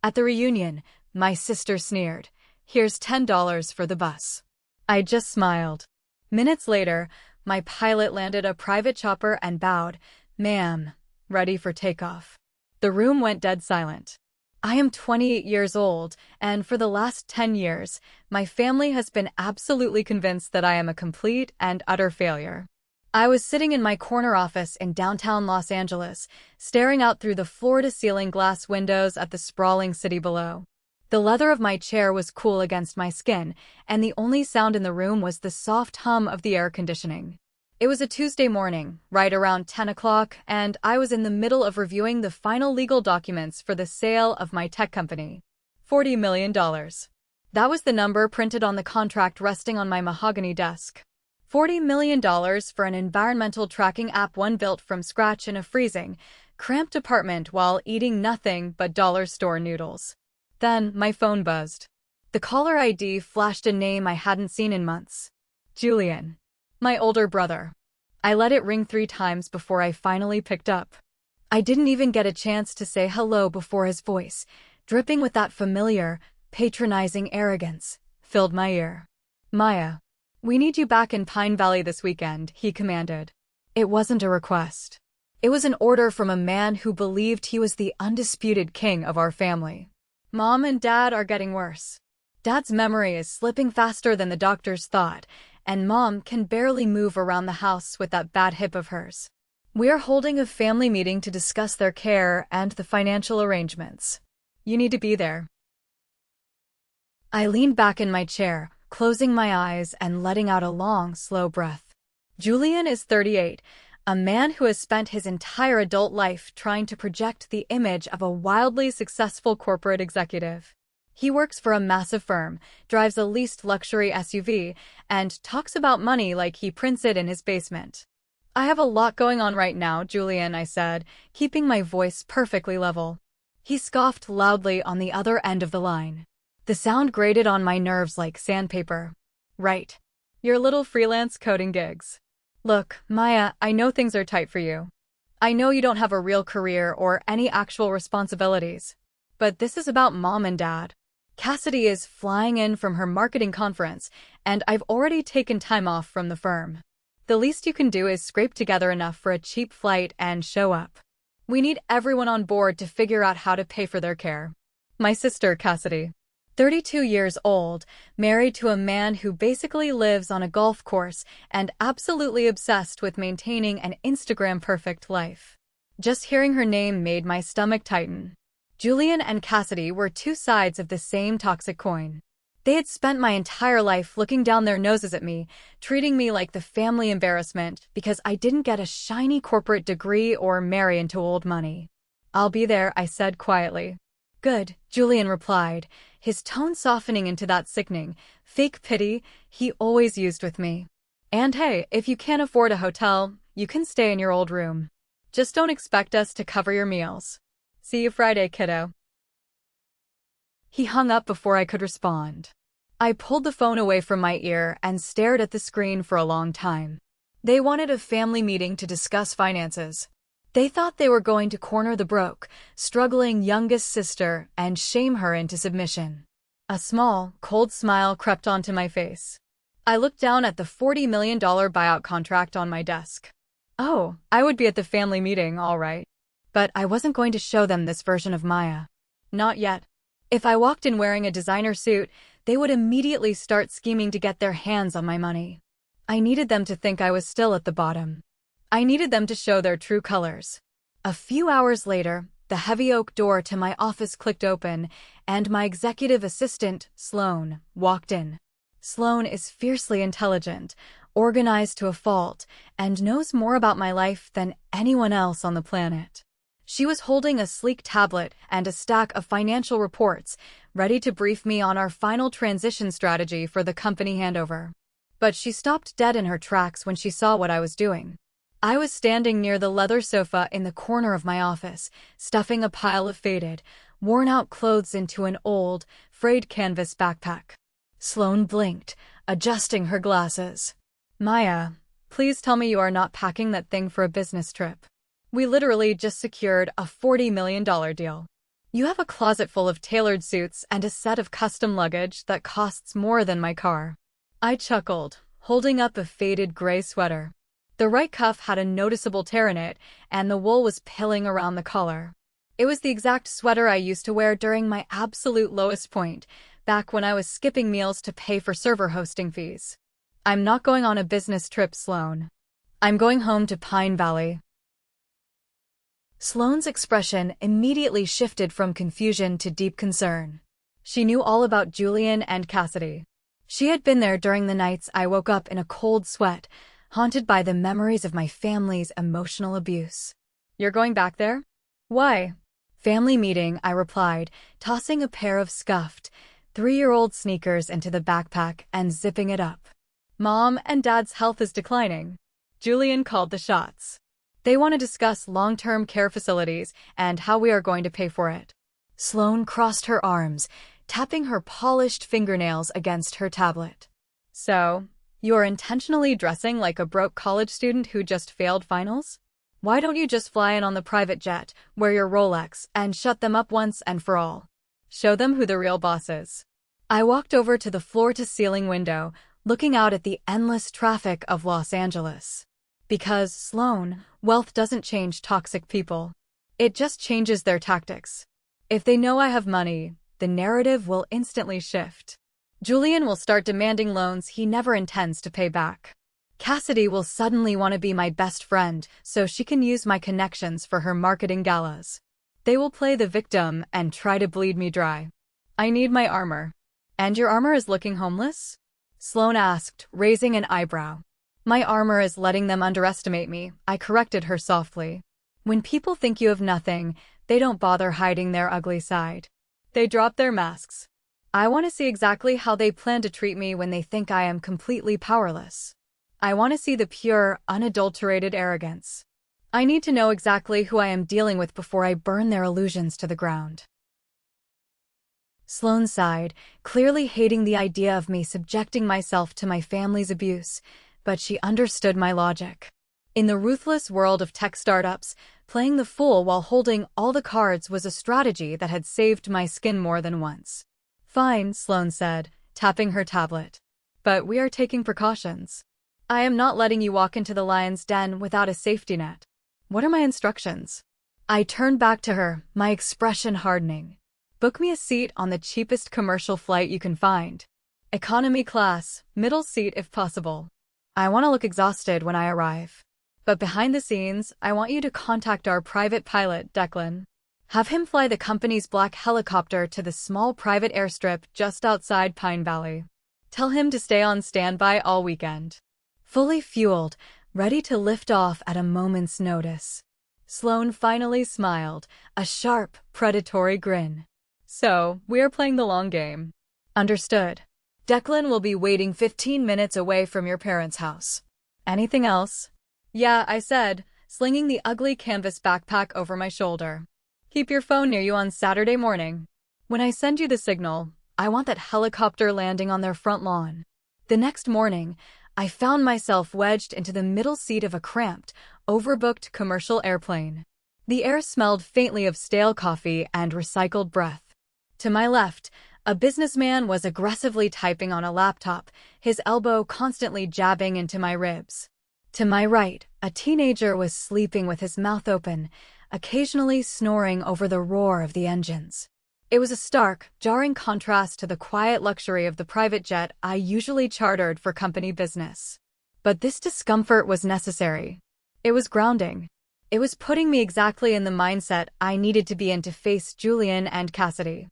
At the reunion, my sister sneered, "Here's $10 for the bus." I just smiled. Minutes later, my pilot landed a private chopper and bowed, "Ma'am, ready for takeoff." The room went dead silent. I am 28 years old, and for the last 10 years, my family has been absolutely convinced that I am a complete and utter failure. I was sitting in my corner office in downtown Los Angeles, staring out through the floor-to-ceiling glass windows at the sprawling city below. The leather of my chair was cool against my skin, and the only sound in the room was the soft hum of the air conditioning. It was a Tuesday morning, right around 10 o'clock, and I was in the middle of reviewing the final legal documents for the sale of my tech company. $40 million. That was the number printed on the contract resting on my mahogany desk. $40 million for an environmental tracking app one built from scratch in a freezing, cramped apartment while eating nothing but dollar store noodles. Then my phone buzzed. The caller ID flashed a name I hadn't seen in months. Julian. My older brother. I let it ring 3 times before I finally picked up. I didn't even get a chance to say hello before his voice, dripping with that familiar, patronizing arrogance, filled my ear. "Maya, we need you back in Pine Valley this weekend," he commanded. It wasn't a request. It was an order from a man who believed he was the undisputed king of our family. Mom and Dad are getting worse. Dad's memory is slipping faster than the doctors thought, and Mom can barely move around the house with that bad hip of hers. We are holding a family meeting to discuss their care and the financial arrangements. You need to be there. I leaned back in my chair, closing my eyes and letting out a long, slow breath. Julian is 38, a man who has spent his entire adult life trying to project the image of a wildly successful corporate executive. He works for a massive firm, drives a leased luxury SUV, and talks about money like he prints it in his basement. "I have a lot going on right now, Julian," I said, keeping my voice perfectly level. He scoffed loudly on the other end of the line. The sound grated on my nerves like sandpaper. "Right. Your little freelance coding gigs. Look, Maya, I know things are tight for you. I know you don't have a real career or any actual responsibilities. But this is about Mom and Dad. Cassidy is flying in from her marketing conference, and I've already taken time off from the firm. The least you can do is scrape together enough for a cheap flight and show up. We need everyone on board to figure out how to pay for their care." My sister, Cassidy, 32 years old, married to a man who basically lives on a golf course and absolutely obsessed with maintaining an Instagram-perfect life. Just hearing her name made my stomach tighten. Julian and Cassidy were 2 sides of the same toxic coin. They had spent my entire life looking down their noses at me, treating me like the family embarrassment because I didn't get a shiny corporate degree or marry into old money. "I'll be there," I said quietly. "Good," Julian replied, his tone softening into that sickening, fake pity he always used with me. "And hey, if you can't afford a hotel, you can stay in your old room. Just don't expect us to cover your meals. See you Friday, kiddo." He hung up before I could respond. I pulled the phone away from my ear and stared at the screen for a long time. They wanted a family meeting to discuss finances. They thought they were going to corner the broke, struggling youngest sister and shame her into submission. A small, cold smile crept onto my face. I looked down at the $40 million buyout contract on my desk. Oh, I would be at the family meeting, all right. But I wasn't going to show them this version of Maya. Not yet. If I walked in wearing a designer suit, they would immediately start scheming to get their hands on my money. I needed them to think I was still at the bottom. I needed them to show their true colors. A few hours later, the heavy oak door to my office clicked open, and my executive assistant, Sloane, walked in. Sloane is fiercely intelligent, organized to a fault, and knows more about my life than anyone else on the planet. She was holding a sleek tablet and a stack of financial reports, ready to brief me on our final transition strategy for the company handover. But she stopped dead in her tracks when she saw what I was doing. I was standing near the leather sofa in the corner of my office, stuffing a pile of faded, worn-out clothes into an old, frayed canvas backpack. Sloane blinked, adjusting her glasses. "Maya, please tell me you are not packing that thing for a business trip. We literally just secured a $40 million deal." You have a closet full of tailored suits and a set of custom luggage that costs more than my car. I chuckled, holding up a faded gray sweater. The right cuff had a noticeable tear in it, and the wool was pilling around the collar. It was the exact sweater I used to wear during my absolute lowest point, back when I was skipping meals to pay for server hosting fees. I'm not going on a business trip, Sloan. I'm going home to Pine Valley. Sloane's expression immediately shifted from confusion to deep concern. She knew all about Julian and Cassidy. She had been there during the nights I woke up in a cold sweat, haunted by the memories of my family's emotional abuse. You're going back there? Why? Family meeting, I replied, tossing a pair of scuffed, 3-year-old sneakers into the backpack and zipping it up. Mom and Dad's health is declining. Julian called the shots. They want to discuss long-term care facilities and how we are going to pay for it. Sloane crossed her arms, tapping her polished fingernails against her tablet. So, you're intentionally dressing like a broke college student who just failed finals? Why don't you just fly in on the private jet, wear your Rolex, and shut them up once and for all? Show them who the real boss is. I walked over to the floor-to-ceiling window, looking out at the endless traffic of Los Angeles. Because, Sloane, wealth doesn't change toxic people. It just changes their tactics. If they know I have money, the narrative will instantly shift. Julian will start demanding loans he never intends to pay back. Cassidy will suddenly want to be my best friend so she can use my connections for her marketing galas. They will play the victim and try to bleed me dry. I need my armor. And your armor is looking homeless? Sloane asked, raising an eyebrow. My armor is letting them underestimate me, I corrected her softly. When people think you have nothing, they don't bother hiding their ugly side. They drop their masks. I want to see exactly how they plan to treat me when they think I am completely powerless. I want to see the pure, unadulterated arrogance. I need to know exactly who I am dealing with before I burn their illusions to the ground. Sloane sighed, clearly hating the idea of me subjecting myself to my family's abuse, but she understood my logic. In the ruthless world of tech startups, playing the fool while holding all the cards was a strategy that had saved my skin more than once. Fine, Sloane said, tapping her tablet. But we are taking precautions. I am not letting you walk into the lion's den without a safety net. What are my instructions? I turned back to her, my expression hardening. Book me a seat on the cheapest commercial flight you can find. Economy class, middle seat if possible. I want to look exhausted when I arrive. But behind the scenes, I want you to contact our private pilot, Declan. Have him fly the company's black helicopter to the small private airstrip just outside Pine Valley. Tell him to stay on standby all weekend. Fully fueled, ready to lift off at a moment's notice. Sloane finally smiled, a sharp, predatory grin. So, we are playing the long game. Understood. Declan will be waiting 15 minutes away from your parents' house. Anything else? Yeah, I said, slinging the ugly canvas backpack over my shoulder. Keep your phone near you on Saturday morning. When I send you the signal, I want that helicopter landing on their front lawn. The next morning, I found myself wedged into the middle seat of a cramped, overbooked commercial airplane. The air smelled faintly of stale coffee and recycled breath. To my left, a businessman was aggressively typing on a laptop, his elbow constantly jabbing into my ribs. To my right, a teenager was sleeping with his mouth open, occasionally snoring over the roar of the engines. It was a stark, jarring contrast to the quiet luxury of the private jet I usually chartered for company business. But this discomfort was necessary. It was grounding. It was putting me exactly in the mindset I needed to be in to face Julian and Cassidy.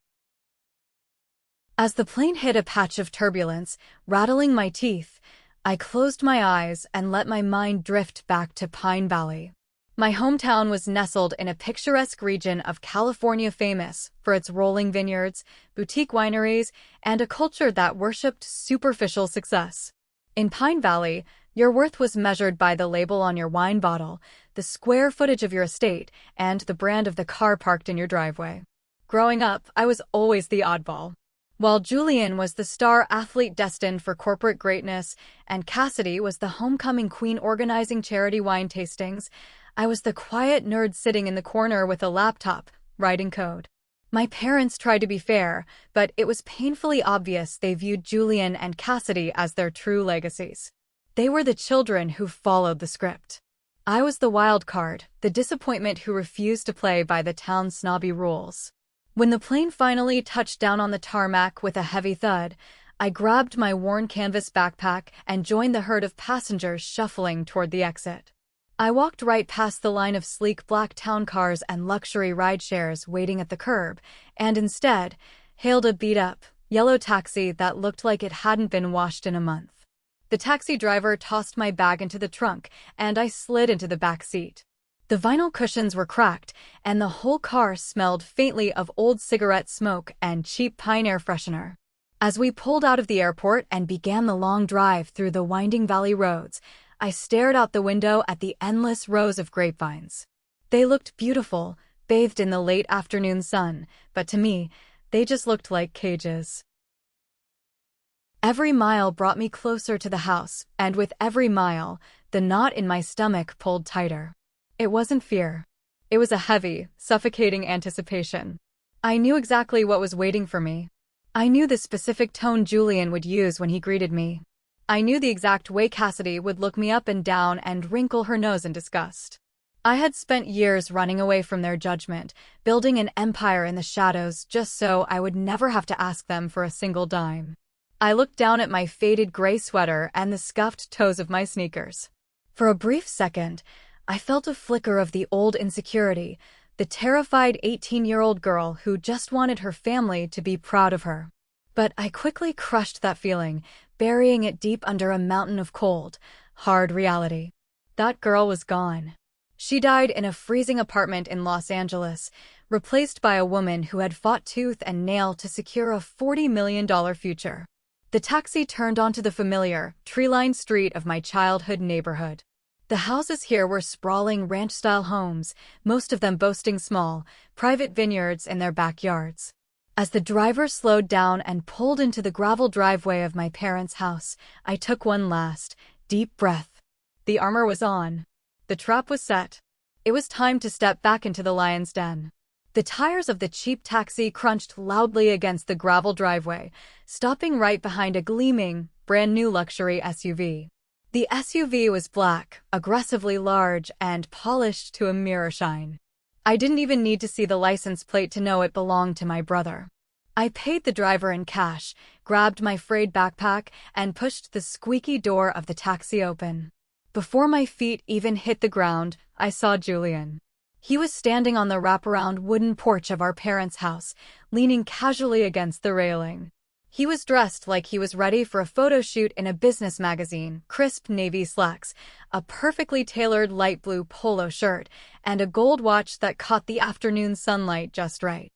As the plane hit a patch of turbulence, rattling my teeth, I closed my eyes and let my mind drift back to Pine Valley. My hometown was nestled in a picturesque region of California famous for its rolling vineyards, boutique wineries, and a culture that worshipped superficial success. In Pine Valley, your worth was measured by the label on your wine bottle, the square footage of your estate, and the brand of the car parked in your driveway. Growing up, I was always the oddball. While Julian was the star athlete destined for corporate greatness, and Cassidy was the homecoming queen organizing charity wine tastings, I was the quiet nerd sitting in the corner with a laptop, writing code. My parents tried to be fair, but it was painfully obvious they viewed Julian and Cassidy as their true legacies. They were the children who followed the script. I was the wild card, the disappointment who refused to play by the town's snobby rules. When the plane finally touched down on the tarmac with a heavy thud, I grabbed my worn canvas backpack and joined the herd of passengers shuffling toward the exit. I walked right past the line of sleek black town cars and luxury rideshares waiting at the curb, and instead hailed a beat-up, yellow taxi that looked like it hadn't been washed in a month. The taxi driver tossed my bag into the trunk, and I slid into the back seat. The vinyl cushions were cracked, and the whole car smelled faintly of old cigarette smoke and cheap pine air freshener. As we pulled out of the airport and began the long drive through the winding valley roads, I stared out the window at the endless rows of grapevines. They looked beautiful, bathed in the late afternoon sun, but to me, they just looked like cages. Every mile brought me closer to the house, and with every mile, the knot in my stomach pulled tighter. It wasn't fear. It was a heavy, suffocating anticipation. I knew exactly what was waiting for me. I knew the specific tone Julian would use when he greeted me. I knew the exact way Cassidy would look me up and down and wrinkle her nose in disgust. I had spent years running away from their judgment, building an empire in the shadows just so I would never have to ask them for a single dime. I looked down at my faded gray sweater and the scuffed toes of my sneakers. For a brief second, I felt a flicker of the old insecurity, the terrified 18-year-old girl who just wanted her family to be proud of her. But I quickly crushed that feeling, burying it deep under a mountain of cold, hard reality. That girl was gone. She died in a freezing apartment in Los Angeles, replaced by a woman who had fought tooth and nail to secure a $40 million future. The taxi turned onto the familiar, tree-lined street of my childhood neighborhood. The houses here were sprawling ranch-style homes, most of them boasting small, private vineyards in their backyards. As the driver slowed down and pulled into the gravel driveway of my parents' house, I took one last, deep breath. The armor was on. The trap was set. It was time to step back into the lion's den. The tires of the cheap taxi crunched loudly against the gravel driveway, stopping right behind a gleaming, brand-new luxury SUV. The SUV was black, aggressively large, and polished to a mirror shine. I didn't even need to see the license plate to know it belonged to my brother. I paid the driver in cash, grabbed my frayed backpack, and pushed the squeaky door of the taxi open. Before my feet even hit the ground, I saw Julian. He was standing on the wraparound wooden porch of our parents' house, leaning casually against the railing. He was dressed like he was ready for a photo shoot in a business magazine, crisp navy slacks, a perfectly tailored light blue polo shirt, and a gold watch that caught the afternoon sunlight just right.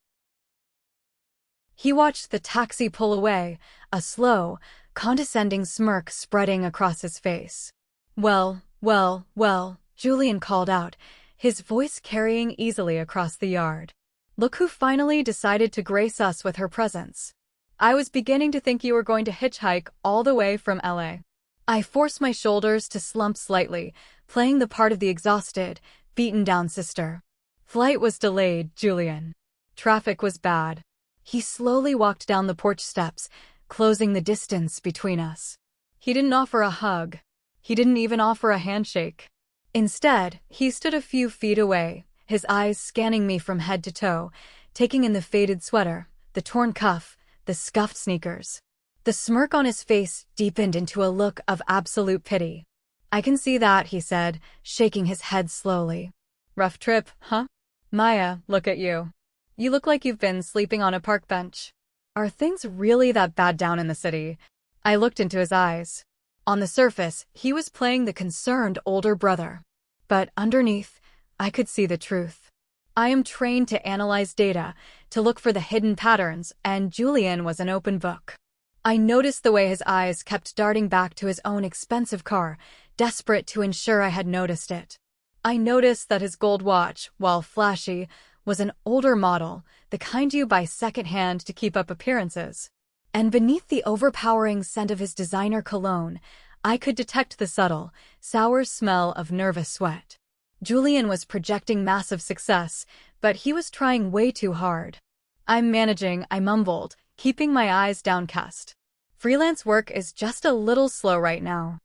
He watched the taxi pull away, a slow, condescending smirk spreading across his face. "Well, well, well," Julian called out, his voice carrying easily across the yard. "Look who finally decided to grace us with her presence. I was beginning to think you were going to hitchhike all the way from LA. I forced my shoulders to slump slightly, playing the part of the exhausted, beaten-down sister. Flight was delayed, Julian. Traffic was bad. He slowly walked down the porch steps, closing the distance between us. He didn't offer a hug. He didn't even offer a handshake. Instead, he stood a few feet away, his eyes scanning me from head to toe, taking in the faded sweater, the torn cuff, the scuffed sneakers. The smirk on his face deepened into a look of absolute pity. "I can see that," he said, shaking his head slowly. "Rough trip, huh? Maya, look at you. You look like you've been sleeping on a park bench. Are things really that bad down in the city?" I looked into his eyes. On the surface, he was playing the concerned older brother. But underneath, I could see the truth. I am trained to analyze data, to look for the hidden patterns, and Julian was an open book. I noticed the way his eyes kept darting back to his own expensive car, desperate to ensure I had noticed it. I noticed that his gold watch, while flashy, was an older model, the kind you buy secondhand to keep up appearances. And beneath the overpowering scent of his designer cologne, I could detect the subtle, sour smell of nervous sweat. Julian was projecting massive success, but he was trying way too hard. I'm managing, I mumbled, keeping my eyes downcast. Freelance work is just a little slow right now.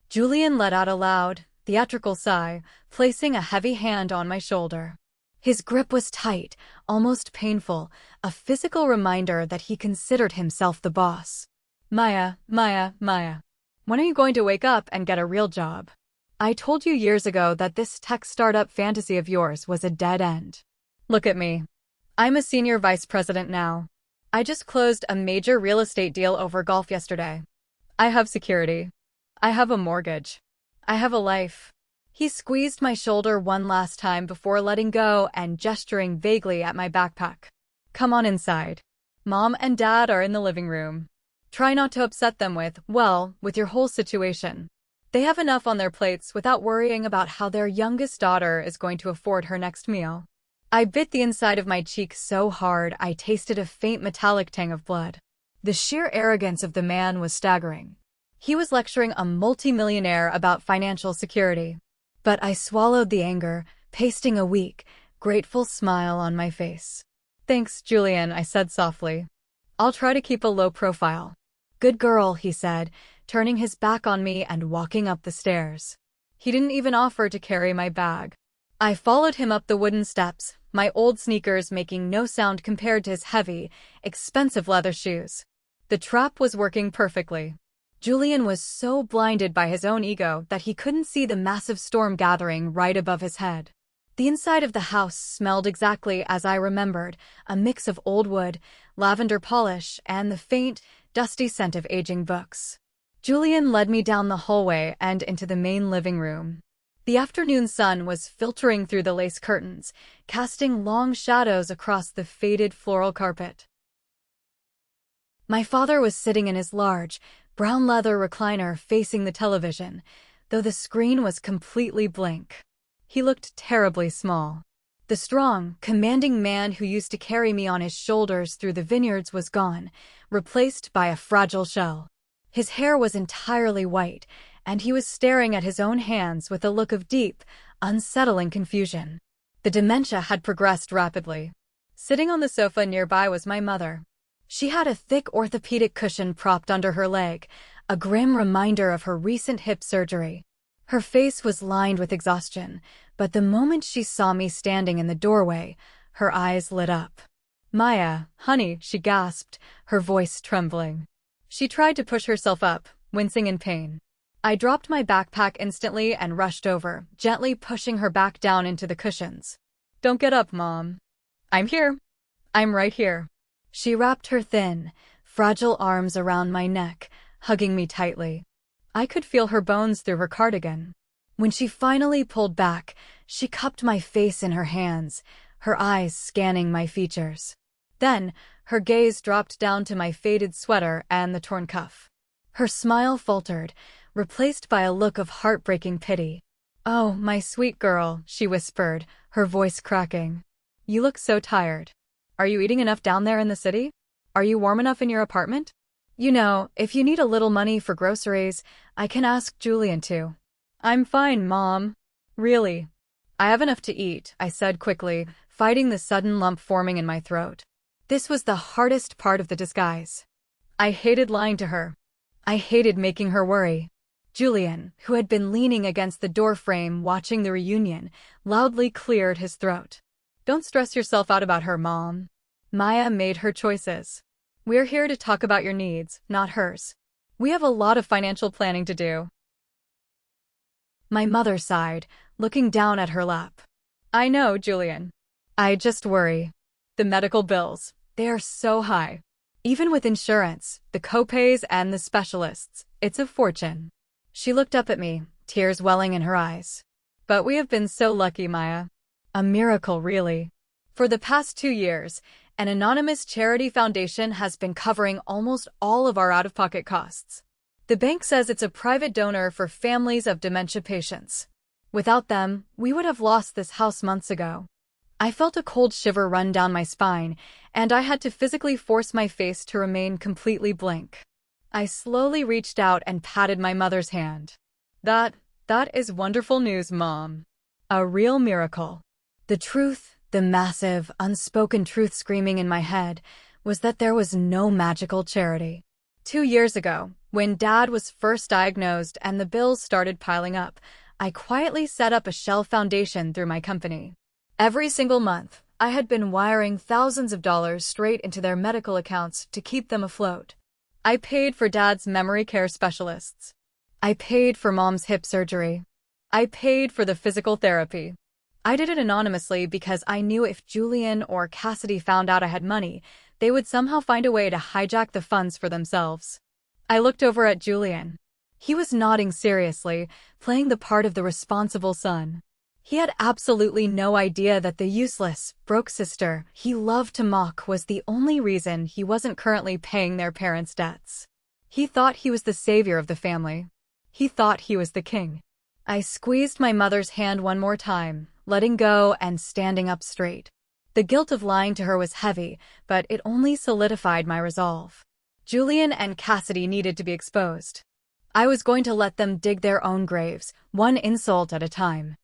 Julian let out a loud, theatrical sigh, placing a heavy hand on my shoulder. His grip was tight, almost painful, a physical reminder that he considered himself the boss. Maya, Maya, Maya. When are you going to wake up and get a real job? I told you years ago that this tech startup fantasy of yours was a dead end. Look at me. I'm a senior vice president now. I just closed a major real estate deal over golf yesterday. I have security. I have a mortgage. I have a life. He squeezed my shoulder one last time before letting go and gesturing vaguely at my backpack. Come on inside. Mom and Dad are in the living room. Try not to upset them with your whole situation. They have enough on their plates without worrying about how their youngest daughter is going to afford her next meal. I bit the inside of my cheek so hard I tasted a faint metallic tang of blood. The sheer arrogance of the man was staggering. He was lecturing a multimillionaire about financial security. But I swallowed the anger, pasting a weak, grateful smile on my face. Thanks, Julian, I said softly. I'll try to keep a low profile. Good girl, he said, turning his back on me and walking up the stairs. He didn't even offer to carry my bag. I followed him up the wooden steps, my old sneakers making no sound compared to his heavy, expensive leather shoes. The trap was working perfectly. Julian was so blinded by his own ego that he couldn't see the massive storm gathering right above his head. The inside of the house smelled exactly as I remembered, a mix of old wood, lavender polish, and the faint, dusty scent of aging books. Julian led me down the hallway and into the main living room. The afternoon sun was filtering through the lace curtains, casting long shadows across the faded floral carpet. My father was sitting in his large, brown leather recliner facing the television, though the screen was completely blank. He looked terribly small. The strong, commanding man who used to carry me on his shoulders through the vineyards was gone, replaced by a fragile shell. His hair was entirely white, and he was staring at his own hands with a look of deep, unsettling confusion. The dementia had progressed rapidly. Sitting on the sofa nearby was my mother. She had a thick orthopedic cushion propped under her leg, a grim reminder of her recent hip surgery. Her face was lined with exhaustion, but the moment she saw me standing in the doorway, her eyes lit up. Maya, honey, she gasped, her voice trembling. She tried to push herself up, wincing in pain. I dropped my backpack instantly and rushed over, gently pushing her back down into the cushions. Don't get up, Mom. I'm here. I'm right here. She wrapped her thin, fragile arms around my neck, hugging me tightly. I could feel her bones through her cardigan. When she finally pulled back, she cupped my face in her hands, her eyes scanning my features. Then, her gaze dropped down to my faded sweater and the torn cuff. Her smile faltered, replaced by a look of heartbreaking pity. Oh, my sweet girl, she whispered, her voice cracking. You look so tired. Are you eating enough down there in the city? Are you warm enough in your apartment? You know, if you need a little money for groceries, I can ask Julian to. I'm fine, Mom. Really. I have enough to eat, I said quickly, fighting the sudden lump forming in my throat. This was the hardest part of the disguise. I hated lying to her. I hated making her worry. Julian, who had been leaning against the doorframe watching the reunion, loudly cleared his throat. Don't stress yourself out about her, Mom. Maya made her choices. We're here to talk about your needs, not hers. We have a lot of financial planning to do. My mother sighed, looking down at her lap. I know, Julian. I just worry. The medical bills, they are so high. Even with insurance, the copays and the specialists, it's a fortune. She looked up at me, tears welling in her eyes. But we have been so lucky, Maya. A miracle, really. For the past 2 years, an anonymous charity foundation has been covering almost all of our out-of-pocket costs. The bank says it's a private donor for families of dementia patients. Without them, we would have lost this house months ago. I felt a cold shiver run down my spine, and I had to physically force my face to remain completely blank. I slowly reached out and patted my mother's hand. That is wonderful news, Mom. A real miracle. The truth, The massive, unspoken truth screaming in my head was that there was no magical charity. 2 years ago, when Dad was first diagnosed and the bills started piling up, I quietly set up a shell foundation through my company. Every single month, I had been wiring thousands of dollars straight into their medical accounts to keep them afloat. I paid for Dad's memory care specialists. I paid for Mom's hip surgery. I paid for the physical therapy. I did it anonymously because I knew if Julian or Cassidy found out I had money, they would somehow find a way to hijack the funds for themselves. I looked over at Julian. He was nodding seriously, playing the part of the responsible son. He had absolutely no idea that the useless, broke sister he loved to mock was the only reason he wasn't currently paying their parents' debts. He thought he was the savior of the family. He thought he was the king. I squeezed my mother's hand one more time, letting go and standing up straight. The guilt of lying to her was heavy, but it only solidified my resolve. Julian and Cassidy needed to be exposed. I was going to let them dig their own graves, one insult at a time.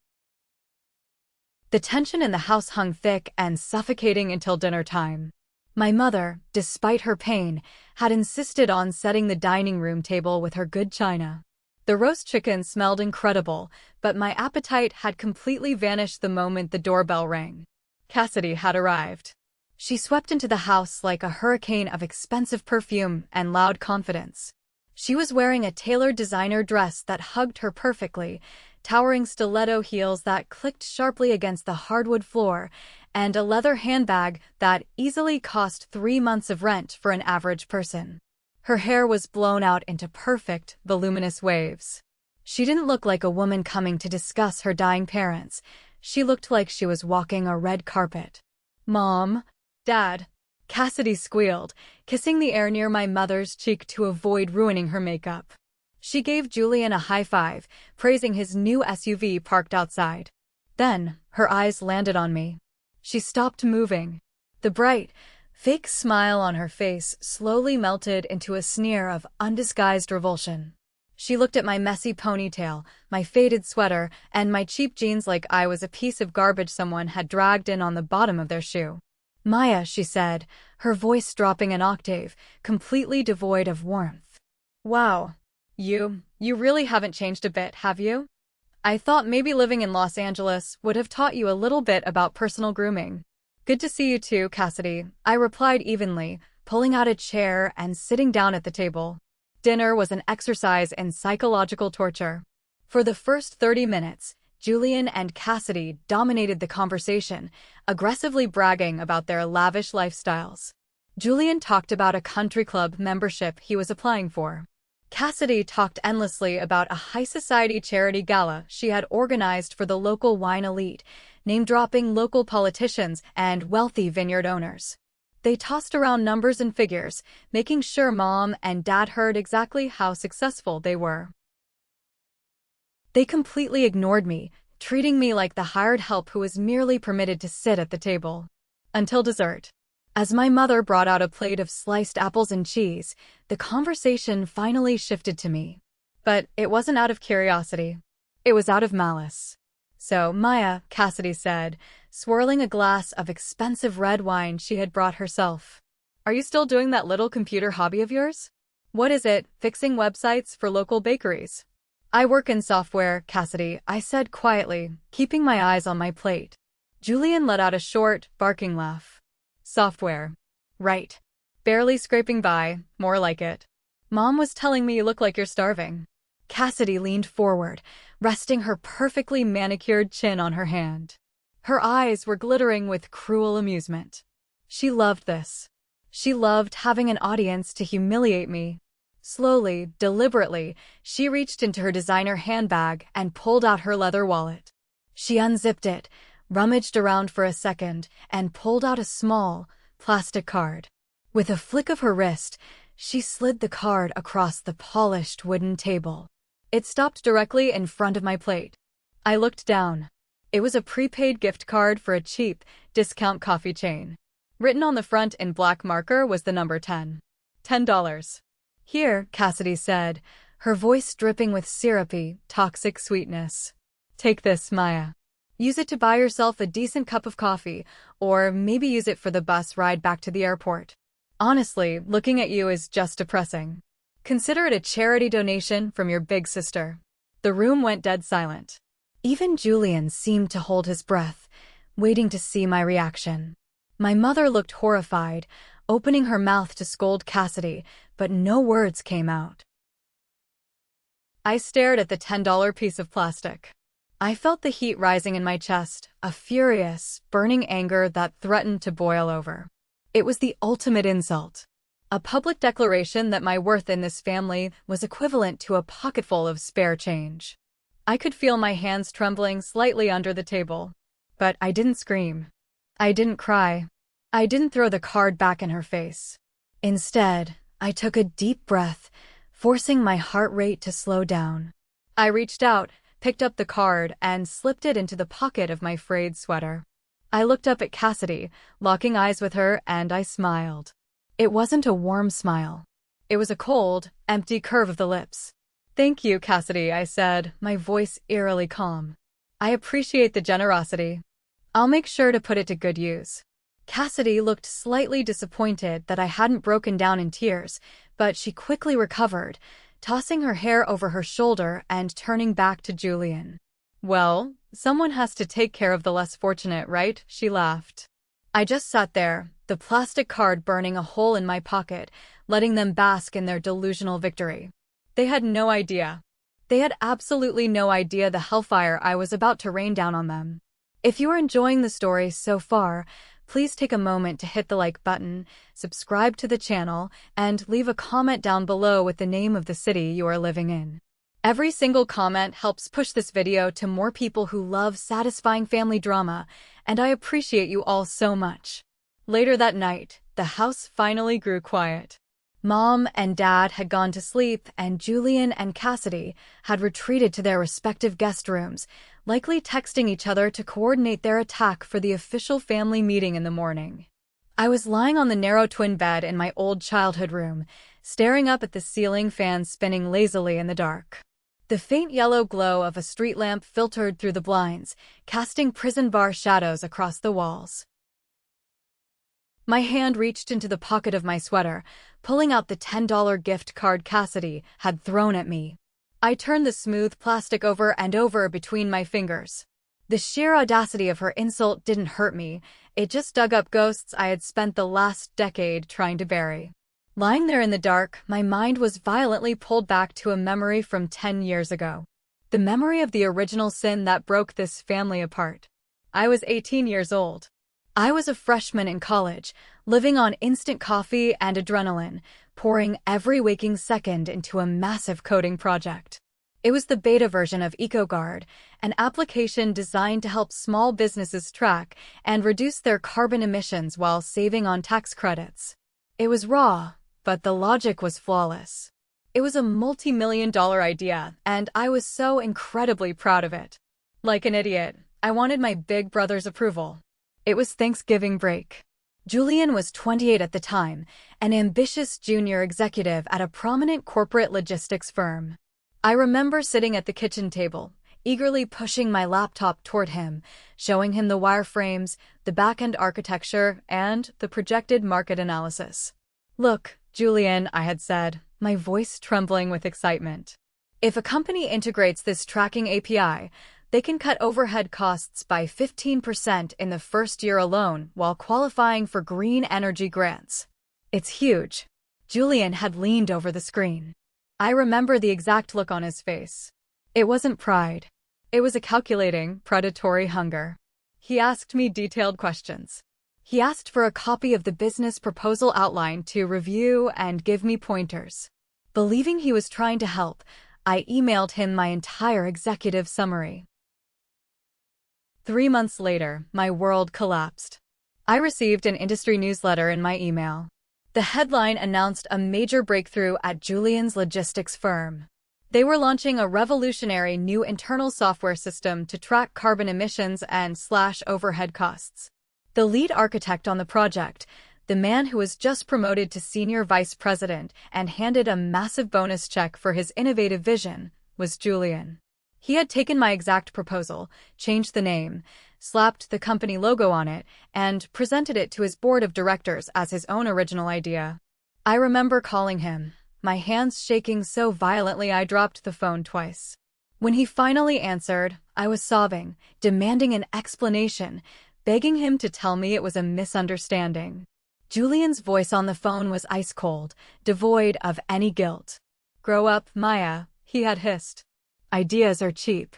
The tension in the house hung thick and suffocating until dinner time. My mother, despite her pain, had insisted on setting the dining room table with her good china. The roast chicken smelled incredible, but my appetite had completely vanished the moment the doorbell rang. Cassidy had arrived. She swept into the house like a hurricane of expensive perfume and loud confidence. She was wearing a tailored designer dress that hugged her perfectly, towering stiletto heels that clicked sharply against the hardwood floor, and a leather handbag that easily cost 3 months of rent for an average person. Her hair was blown out into perfect, voluminous waves. She didn't look like a woman coming to discuss her dying parents. She looked like she was walking a red carpet. "Mom, Dad," Cassidy squealed, kissing the air near my mother's cheek to avoid ruining her makeup. She gave Julian a high five, praising his new SUV parked outside. Then, her eyes landed on me. She stopped moving. The bright, fake smile on her face slowly melted into a sneer of undisguised revulsion. She looked at my messy ponytail, my faded sweater, and my cheap jeans like I was a piece of garbage someone had dragged in on the bottom of their shoe. "Maya," she said, her voice dropping an octave, completely devoid of warmth. "Wow. You really haven't changed a bit, have you? I thought maybe living in Los Angeles would have taught you a little bit about personal grooming." "Good to see you too, Cassidy," I replied evenly, pulling out a chair and sitting down at the table. Dinner was an exercise in psychological torture. For the first 30 minutes, Julian and Cassidy dominated the conversation, aggressively bragging about their lavish lifestyles. Julian talked about a country club membership he was applying for. Cassidy talked endlessly about a high-society charity gala she had organized for the local wine elite, name-dropping local politicians and wealthy vineyard owners. They tossed around numbers and figures, making sure Mom and Dad heard exactly how successful they were. They completely ignored me, treating me like the hired help who was merely permitted to sit at the table. Until dessert. As my mother brought out a plate of sliced apples and cheese, the conversation finally shifted to me. But it wasn't out of curiosity. It was out of malice. "So, Maya," Cassidy said, swirling a glass of expensive red wine she had brought herself. "Are you still doing that little computer hobby of yours? What is it, fixing websites for local bakeries?" "I work in software, Cassidy," I said quietly, keeping my eyes on my plate. Julian let out a short, barking laugh. "Software. Right. Barely scraping by, more like it. Mom was telling me you look like you're starving." Cassidy leaned forward, resting her perfectly manicured chin on her hand. Her eyes were glittering with cruel amusement. She loved this. She loved having an audience to humiliate me. Slowly, deliberately, she reached into her designer handbag and pulled out her leather wallet. She unzipped it, rummaged around for a second, and pulled out a small, plastic card. With a flick of her wrist, she slid the card across the polished wooden table. It stopped directly in front of my plate. I looked down. It was a prepaid gift card for a cheap, discount coffee chain. Written on the front in black marker was the number 10. $10. "Here," Cassidy said, her voice dripping with syrupy, toxic sweetness. "Take this, Maya. Use it to buy yourself a decent cup of coffee, or maybe use it for the bus ride back to the airport. Honestly, looking at you is just depressing. Consider it a charity donation from your big sister." The room went dead silent. Even Julian seemed to hold his breath, waiting to see my reaction. My mother looked horrified, opening her mouth to scold Cassidy, but no words came out. I stared at the $10 piece of plastic. I felt the heat rising in my chest, a furious, burning anger that threatened to boil over. It was the ultimate insult. A public declaration that my worth in this family was equivalent to a pocketful of spare change. I could feel my hands trembling slightly under the table. But I didn't scream. I didn't cry. I didn't throw the card back in her face. Instead, I took a deep breath, forcing my heart rate to slow down. I reached out, picked up the card, and slipped it into the pocket of my frayed sweater. I looked up at Cassidy, locking eyes with her, and I smiled. It wasn't a warm smile. It was a cold, empty curve of the lips. "Thank you, Cassidy," I said, my voice eerily calm. "I appreciate the generosity. I'll make sure to put it to good use." Cassidy looked slightly disappointed that I hadn't broken down in tears, but she quickly recovered, tossing her hair over her shoulder and turning back to Julian. "Well, someone has to take care of the less fortunate, right?" she laughed. I just sat there, the plastic card burning a hole in my pocket, letting them bask in their delusional victory. They had no idea. They had absolutely no idea the hellfire I was about to rain down on them. If you are enjoying the story so far, please take a moment to hit the like button, subscribe to the channel, and leave a comment down below with the name of the city you are living in. Every single comment helps push this video to more people who love satisfying family drama, and I appreciate you all so much. Later that night, the house finally grew quiet. Mom and Dad had gone to sleep, and Julian and Cassidy had retreated to their respective guest rooms, likely texting each other to coordinate their attack for the official family meeting in the morning. I was lying on the narrow twin bed in my old childhood room, staring up at the ceiling fan spinning lazily in the dark. The faint yellow glow of a street lamp filtered through the blinds, casting prison bar shadows across the walls. My hand reached into the pocket of my sweater, pulling out the $10 gift card Cassidy had thrown at me. I turned the smooth plastic over and over between my fingers. The sheer audacity of her insult didn't hurt me, it just dug up ghosts I had spent the last decade trying to bury. Lying there in the dark, my mind was violently pulled back to a memory from 10 years ago. The memory of the original sin that broke this family apart. I was 18 years old. I was a freshman in college, living on instant coffee and adrenaline, pouring every waking second into a massive coding project. It was the beta version of EcoGuard, an application designed to help small businesses track and reduce their carbon emissions while saving on tax credits. It was raw, but the logic was flawless. It was a multi-million-dollar idea, and I was so incredibly proud of it. Like an idiot, I wanted my big brother's approval. It was Thanksgiving break. Julian was 28 at the time, an ambitious junior executive at a prominent corporate logistics firm. I remember sitting at the kitchen table, eagerly pushing my laptop toward him, showing him the wireframes, the back-end architecture, and the projected market analysis. "Look, Julian," I had said, my voice trembling with excitement. "If a company integrates this tracking API, they can cut overhead costs by 15% in the first year alone while qualifying for green energy grants. It's huge." Julian had leaned over the screen. I remember the exact look on his face. It wasn't pride. It was a calculating, predatory hunger. He asked me detailed questions. He asked for a copy of the business proposal outline to review and give me pointers. Believing he was trying to help, I emailed him my entire executive summary. 3 months later, my world collapsed. I received an industry newsletter in my email. The headline announced a major breakthrough at Julian's logistics firm. They were launching a revolutionary new internal software system to track carbon emissions and slash overhead costs. The lead architect on the project, the man who was just promoted to senior vice president and handed a massive bonus check for his innovative vision, was Julian. He had taken my exact proposal, changed the name, slapped the company logo on it, and presented it to his board of directors as his own original idea. I remember calling him, my hands shaking so violently I dropped the phone twice. When he finally answered, I was sobbing, demanding an explanation, begging him to tell me it was a misunderstanding. Julian's voice on the phone was ice cold, devoid of any guilt. "Grow up, Maya," he had hissed. "Ideas are cheap.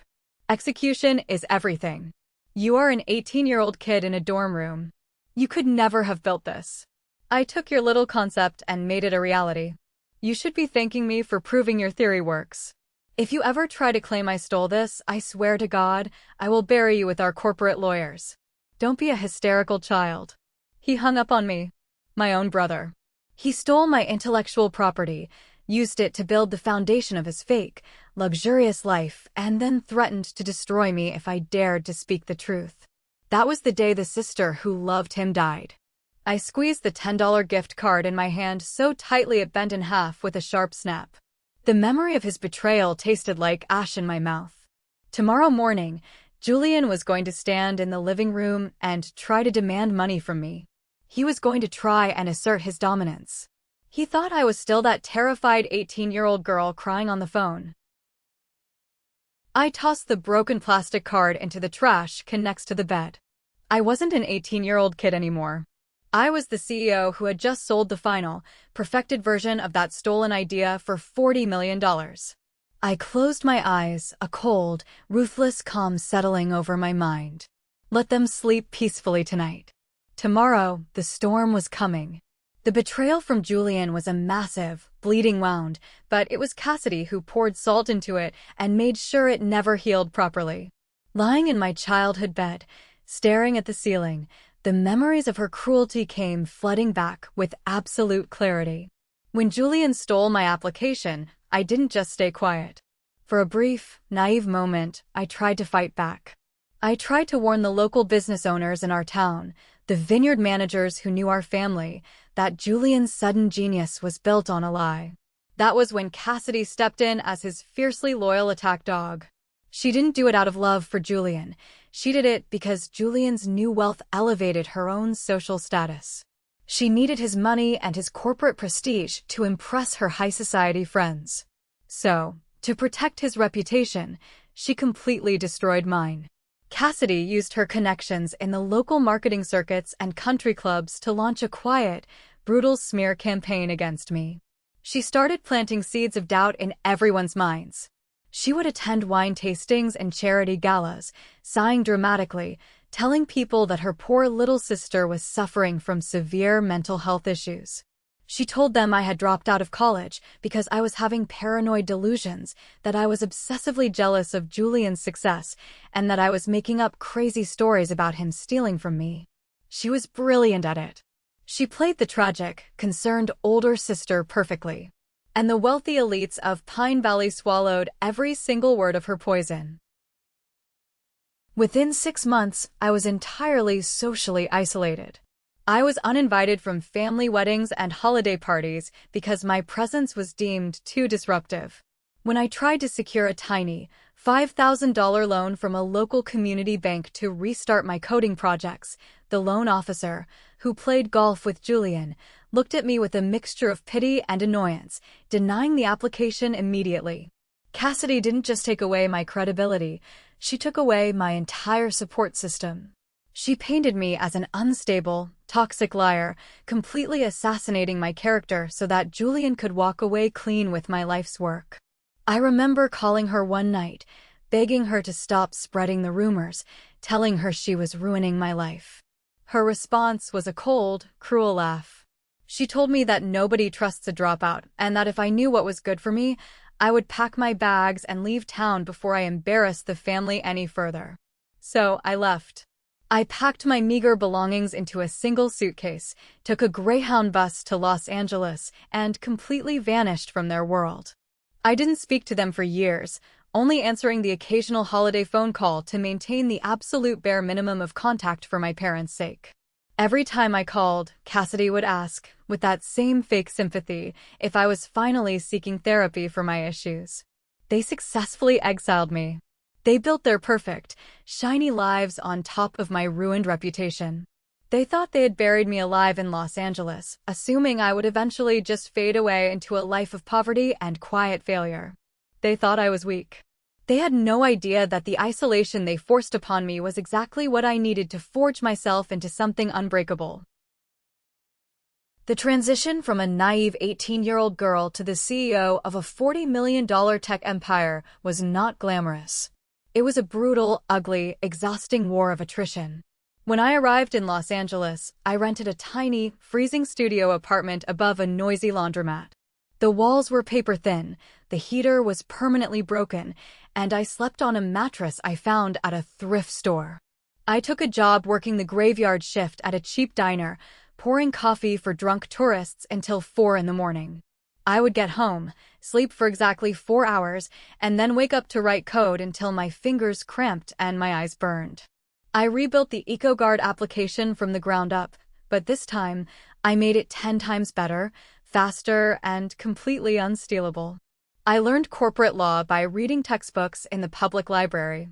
Execution is everything. You are an 18-year-old kid in a dorm room. You could never have built this. I took your little concept and made it a reality. You should be thanking me for proving your theory works. If you ever try to claim I stole this, I swear to God, I will bury you with our corporate lawyers. Don't be a hysterical child." He hung up on me. My own brother. He stole my intellectual property, used it to build the foundation of his fake, luxurious life, and then threatened to destroy me if I dared to speak the truth. That was the day the sister who loved him died. I squeezed the $10 gift card in my hand so tightly it bent in half with a sharp snap. The memory of his betrayal tasted like ash in my mouth. Tomorrow morning, Julian was going to stand in the living room and try to demand money from me. He was going to try and assert his dominance. He thought I was still that terrified 18-year-old girl crying on the phone. I tossed the broken plastic card into the trash can next to the bed. I wasn't an 18-year-old kid anymore. I was the CEO who had just sold the final, perfected version of that stolen idea for $40 million. I closed my eyes, a cold, ruthless calm settling over my mind. Let them sleep peacefully tonight. Tomorrow, the storm was coming. The betrayal from Julian was a massive, bleeding wound, but it was Cassidy who poured salt into it and made sure it never healed properly. Lying in my childhood bed, staring at the ceiling, the memories of her cruelty came flooding back with absolute clarity. When Julian stole my application, I didn't just stay quiet. For a brief, naive moment, I tried to fight back. I tried to warn the local business owners in our town, the vineyard managers who knew our family, that Julian's sudden genius was built on a lie. That was when Cassidy stepped in as his fiercely loyal attack dog. She didn't do it out of love for Julian. She did it because Julian's new wealth elevated her own social status. She needed his money and his corporate prestige to impress her high society friends. So, to protect his reputation, she completely destroyed mine. Cassidy used her connections in the local marketing circuits and country clubs to launch a quiet, brutal smear campaign against me. She started planting seeds of doubt in everyone's minds. She would attend wine tastings and charity galas, sighing dramatically, telling people that her poor little sister was suffering from severe mental health issues. She told them I had dropped out of college because I was having paranoid delusions, that I was obsessively jealous of Julian's success, and that I was making up crazy stories about him stealing from me. She was brilliant at it. She played the tragic, concerned older sister perfectly. And the wealthy elites of Pine Valley swallowed every single word of her poison. Within 6 months, I was entirely socially isolated. I was uninvited from family weddings and holiday parties because my presence was deemed too disruptive. When I tried to secure a tiny, $5,000 loan from a local community bank to restart my coding projects, the loan officer, who played golf with Julian, looked at me with a mixture of pity and annoyance, denying the application immediately. Cassidy didn't just take away my credibility, she took away my entire support system. She painted me as an unstable, toxic liar, completely assassinating my character so that Julian could walk away clean with my life's work. I remember calling her one night, begging her to stop spreading the rumors, telling her she was ruining my life. Her response was a cold, cruel laugh. She told me that nobody trusts a dropout, and that if I knew what was good for me, I would pack my bags and leave town before I embarrassed the family any further. So I left. I packed my meager belongings into a single suitcase, took a Greyhound bus to Los Angeles, and completely vanished from their world. I didn't speak to them for years, only answering the occasional holiday phone call to maintain the absolute bare minimum of contact for my parents' sake. Every time I called, Cassidy would ask, with that same fake sympathy, if I was finally seeking therapy for my issues. They successfully exiled me. They built their perfect, shiny lives on top of my ruined reputation. They thought they had buried me alive in Los Angeles, assuming I would eventually just fade away into a life of poverty and quiet failure. They thought I was weak. They had no idea that the isolation they forced upon me was exactly what I needed to forge myself into something unbreakable. The transition from a naive 18-year-old girl to the CEO of a $40 million tech empire was not glamorous. It was a brutal, ugly, exhausting war of attrition. When I arrived in Los Angeles, I rented a tiny, freezing studio apartment above a noisy laundromat. The walls were paper-thin, the heater was permanently broken, and I slept on a mattress I found at a thrift store. I took a job working the graveyard shift at a cheap diner, pouring coffee for drunk tourists until 4 in the morning. I would get home, sleep for exactly 4 hours, and then wake up to write code until my fingers cramped and my eyes burned. I rebuilt the EcoGuard application from the ground up, but this time, I made it 10 times better, faster, and completely unstealable. I learned corporate law by reading textbooks in the public library.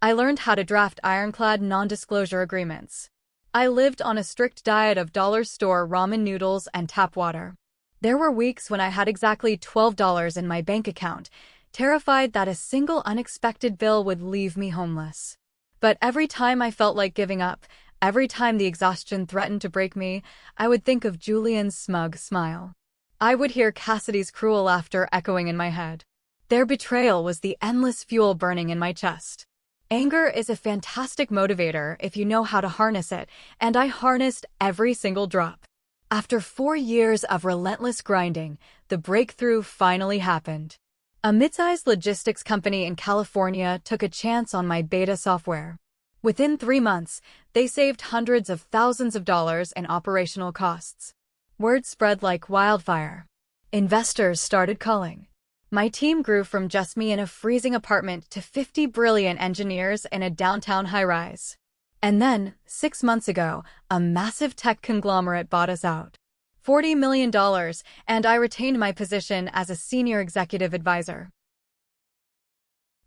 I learned how to draft ironclad non-disclosure agreements. I lived on a strict diet of dollar store ramen noodles and tap water. There were weeks when I had exactly $12 in my bank account, terrified that a single unexpected bill would leave me homeless. But every time I felt like giving up, every time the exhaustion threatened to break me, I would think of Julian's smug smile. I would hear Cassidy's cruel laughter echoing in my head. Their betrayal was the endless fuel burning in my chest. Anger is a fantastic motivator if you know how to harness it, and I harnessed every single drop. After 4 years of relentless grinding, the breakthrough finally happened. A mid-sized logistics company in California took a chance on my beta software. Within 3 months, they saved hundreds of thousands of dollars in operational costs. Word spread like wildfire. Investors started calling. My team grew from just me in a freezing apartment to 50 brilliant engineers in a downtown high-rise. And then, 6 months ago, a massive tech conglomerate bought us out. $40 million, and I retained my position as a senior executive advisor.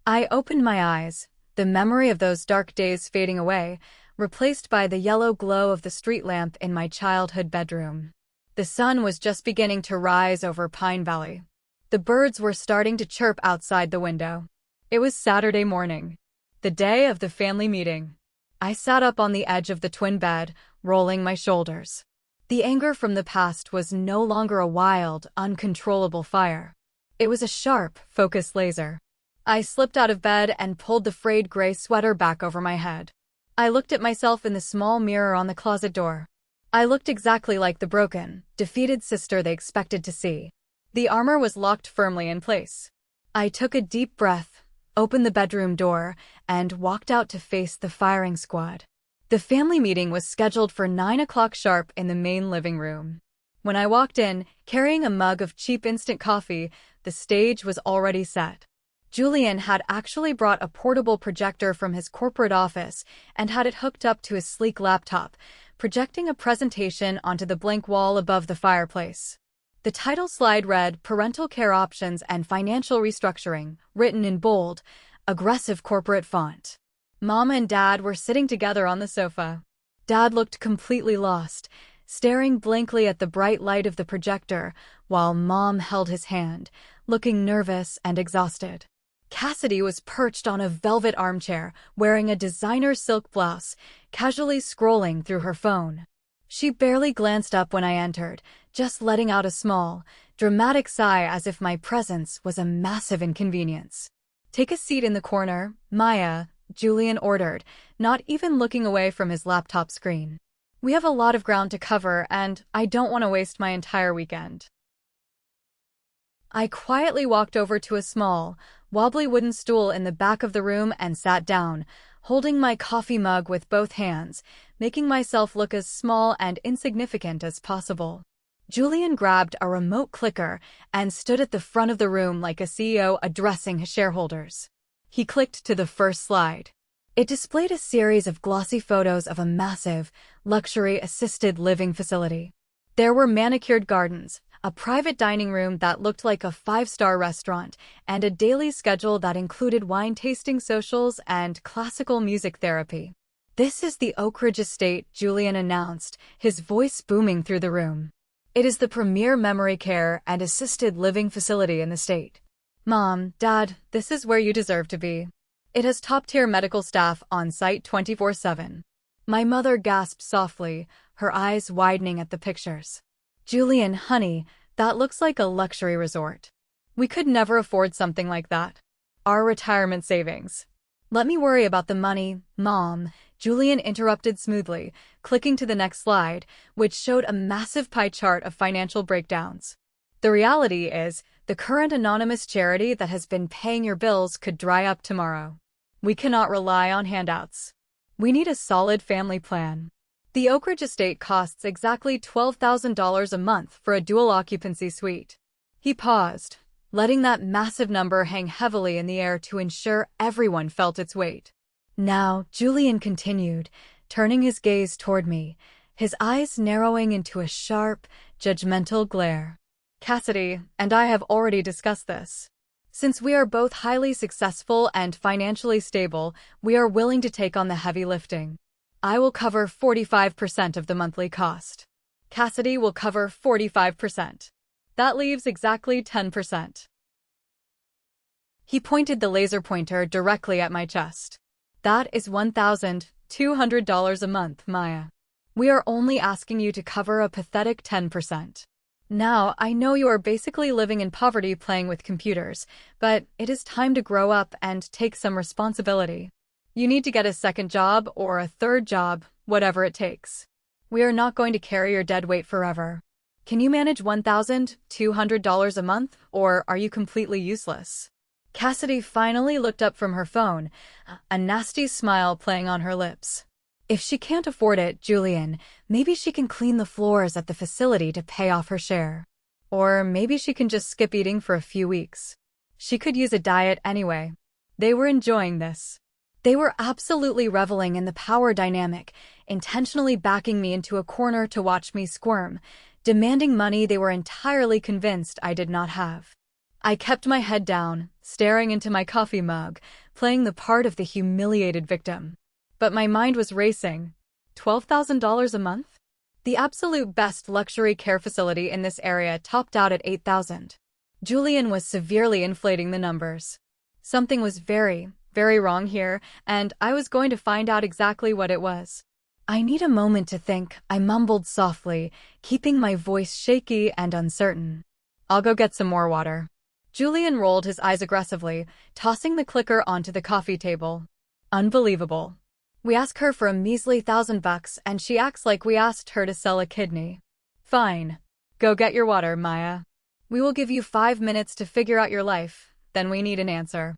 I opened my eyes, the memory of those dark days fading away, replaced by the yellow glow of the street lamp in my childhood bedroom. The sun was just beginning to rise over Pine Valley. The birds were starting to chirp outside the window. It was Saturday morning, the day of the family meeting. I sat up on the edge of the twin bed, rolling my shoulders. The anger from the past was no longer a wild, uncontrollable fire. It was a sharp, focused laser. I slipped out of bed and pulled the frayed gray sweater back over my head. I looked at myself in the small mirror on the closet door. I looked exactly like the broken, defeated sister they expected to see. The armor was locked firmly in place. I took a deep breath, opened the bedroom door, and walked out to face the firing squad. The family meeting was scheduled for 9 o'clock sharp in the main living room. When I walked in, carrying a mug of cheap instant coffee, the stage was already set. Julian had actually brought a portable projector from his corporate office and had it hooked up to his sleek laptop, projecting a presentation onto the blank wall above the fireplace. The title slide read Parental Care Options and Financial Restructuring, written in bold, aggressive corporate font. Mom and Dad were sitting together on the sofa. Dad looked completely lost, staring blankly at the bright light of the projector, while Mom held his hand, looking nervous and exhausted. Cassidy was perched on a velvet armchair, wearing a designer silk blouse, casually scrolling through her phone. She barely glanced up when I entered, just letting out a small, dramatic sigh as if my presence was a massive inconvenience. "Take a seat in the corner, Maya," Julian ordered, not even looking away from his laptop screen. "We have a lot of ground to cover, and I don't want to waste my entire weekend." I quietly walked over to a small, wobbly wooden stool in the back of the room and sat down, holding my coffee mug with both hands, making myself look as small and insignificant as possible. Julian grabbed a remote clicker and stood at the front of the room like a CEO addressing his shareholders. He clicked to the first slide. It displayed a series of glossy photos of a massive, luxury assisted living facility. There were manicured gardens, a private dining room that looked like a five-star restaurant, and a daily schedule that included wine tasting socials and classical music therapy. "This is the Oak Ridge Estate," Julian announced, his voice booming through the room. "It is the premier memory care and assisted living facility in the state. Mom, Dad, this is where you deserve to be. It has top-tier medical staff on site 24/7. My mother gasped softly, her eyes widening at the pictures. "Julian, honey, that looks like a luxury resort. We could never afford something like that. Our retirement savings." "Let me worry about the money, Mom," Julian interrupted smoothly, clicking to the next slide, which showed a massive pie chart of financial breakdowns. "The reality is, the current anonymous charity that has been paying your bills could dry up tomorrow. We cannot rely on handouts. We need a solid family plan. The Oak Ridge Estate costs exactly $12,000 a month for a dual-occupancy suite." He paused, letting that massive number hang heavily in the air to ensure everyone felt its weight. "Now," Julian continued, turning his gaze toward me, his eyes narrowing into a sharp, judgmental glare. "Cassidy and I have already discussed this. Since we are both highly successful and financially stable, we are willing to take on the heavy lifting. I will cover 45% of the monthly cost. Cassidy will cover 45%. That leaves exactly 10%. He pointed the laser pointer directly at my chest. "That is $1,200 a month, Maya. We are only asking you to cover a pathetic 10%. Now, I know you are basically living in poverty playing with computers, but it is time to grow up and take some responsibility. You need to get a second job or a third job, whatever it takes. We are not going to carry your dead weight forever. Can you manage $1,200 a month, or are you completely useless?" Cassidy finally looked up from her phone, a nasty smile playing on her lips. "If she can't afford it, Julian, maybe she can clean the floors at the facility to pay off her share. Or maybe she can just skip eating for a few weeks. She could use a diet anyway." They were enjoying this. They were absolutely reveling in the power dynamic, intentionally backing me into a corner to watch me squirm, demanding money they were entirely convinced I did not have. I kept my head down, staring into my coffee mug, playing the part of the humiliated victim. But my mind was racing. $12,000 a month? The absolute best luxury care facility in this area topped out at $8,000. Julian was severely inflating the numbers. Something was very, very wrong here, and I was going to find out exactly what it was. "I need a moment to think," I mumbled softly, keeping my voice shaky and uncertain. "I'll go get some more water." Julian rolled his eyes aggressively, tossing the clicker onto the coffee table. "Unbelievable. We ask her for a measly $1,000 and she acts like we asked her to sell a kidney." "Fine. Go get your water, Maya. We will give you 5 minutes to figure out your life, then we need an answer."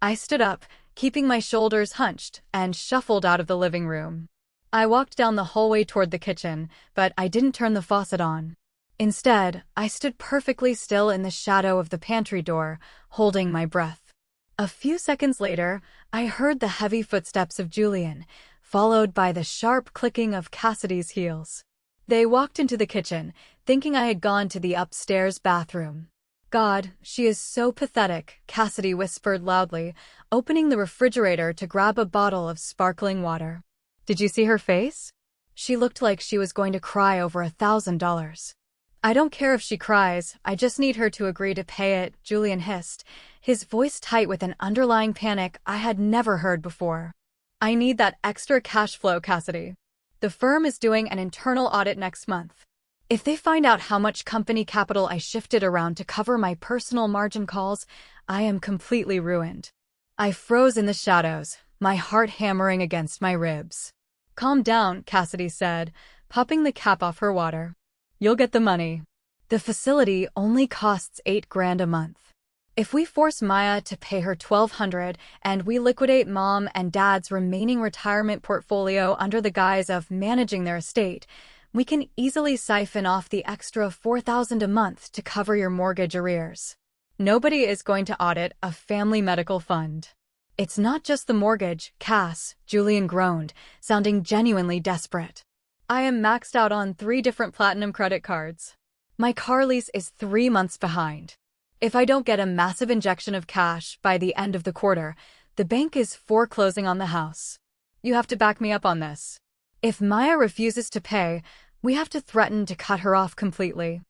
I stood up, keeping my shoulders hunched, and shuffled out of the living room. I walked down the hallway toward the kitchen, but I didn't turn the faucet on. Instead, I stood perfectly still in the shadow of the pantry door, holding my breath. A few seconds later, I heard the heavy footsteps of Julian, followed by the sharp clicking of Cassidy's heels. They walked into the kitchen, thinking I had gone to the upstairs bathroom. "God, she is so pathetic," Cassidy whispered loudly, opening the refrigerator to grab a bottle of sparkling water. "Did you see her face? She looked like she was going to cry over $1,000. "I don't care if she cries, I just need her to agree to pay it," Julian hissed, his voice tight with an underlying panic I had never heard before. "I need that extra cash flow, Cassidy. The firm is doing an internal audit next month. If they find out how much company capital I shifted around to cover my personal margin calls, I am completely ruined." I froze in the shadows, my heart hammering against my ribs. "Calm down," Cassidy said, popping the cap off her water. "You'll get the money. The facility only costs $8,000 a month. If we force Maya to pay her $1,200 and we liquidate Mom and Dad's remaining retirement portfolio under the guise of managing their estate, we can easily siphon off the extra $4,000 a month to cover your mortgage arrears. Nobody is going to audit a family medical fund." "It's not just the mortgage, Cass," Julian groaned, sounding genuinely desperate. I am maxed out on 3 different platinum credit cards. My car lease is 3 months behind. If I don't get a massive injection of cash by the end of the quarter, the bank is foreclosing on the house. You have to back me up on this. If Maya refuses to pay, we have to threaten to cut her off completely.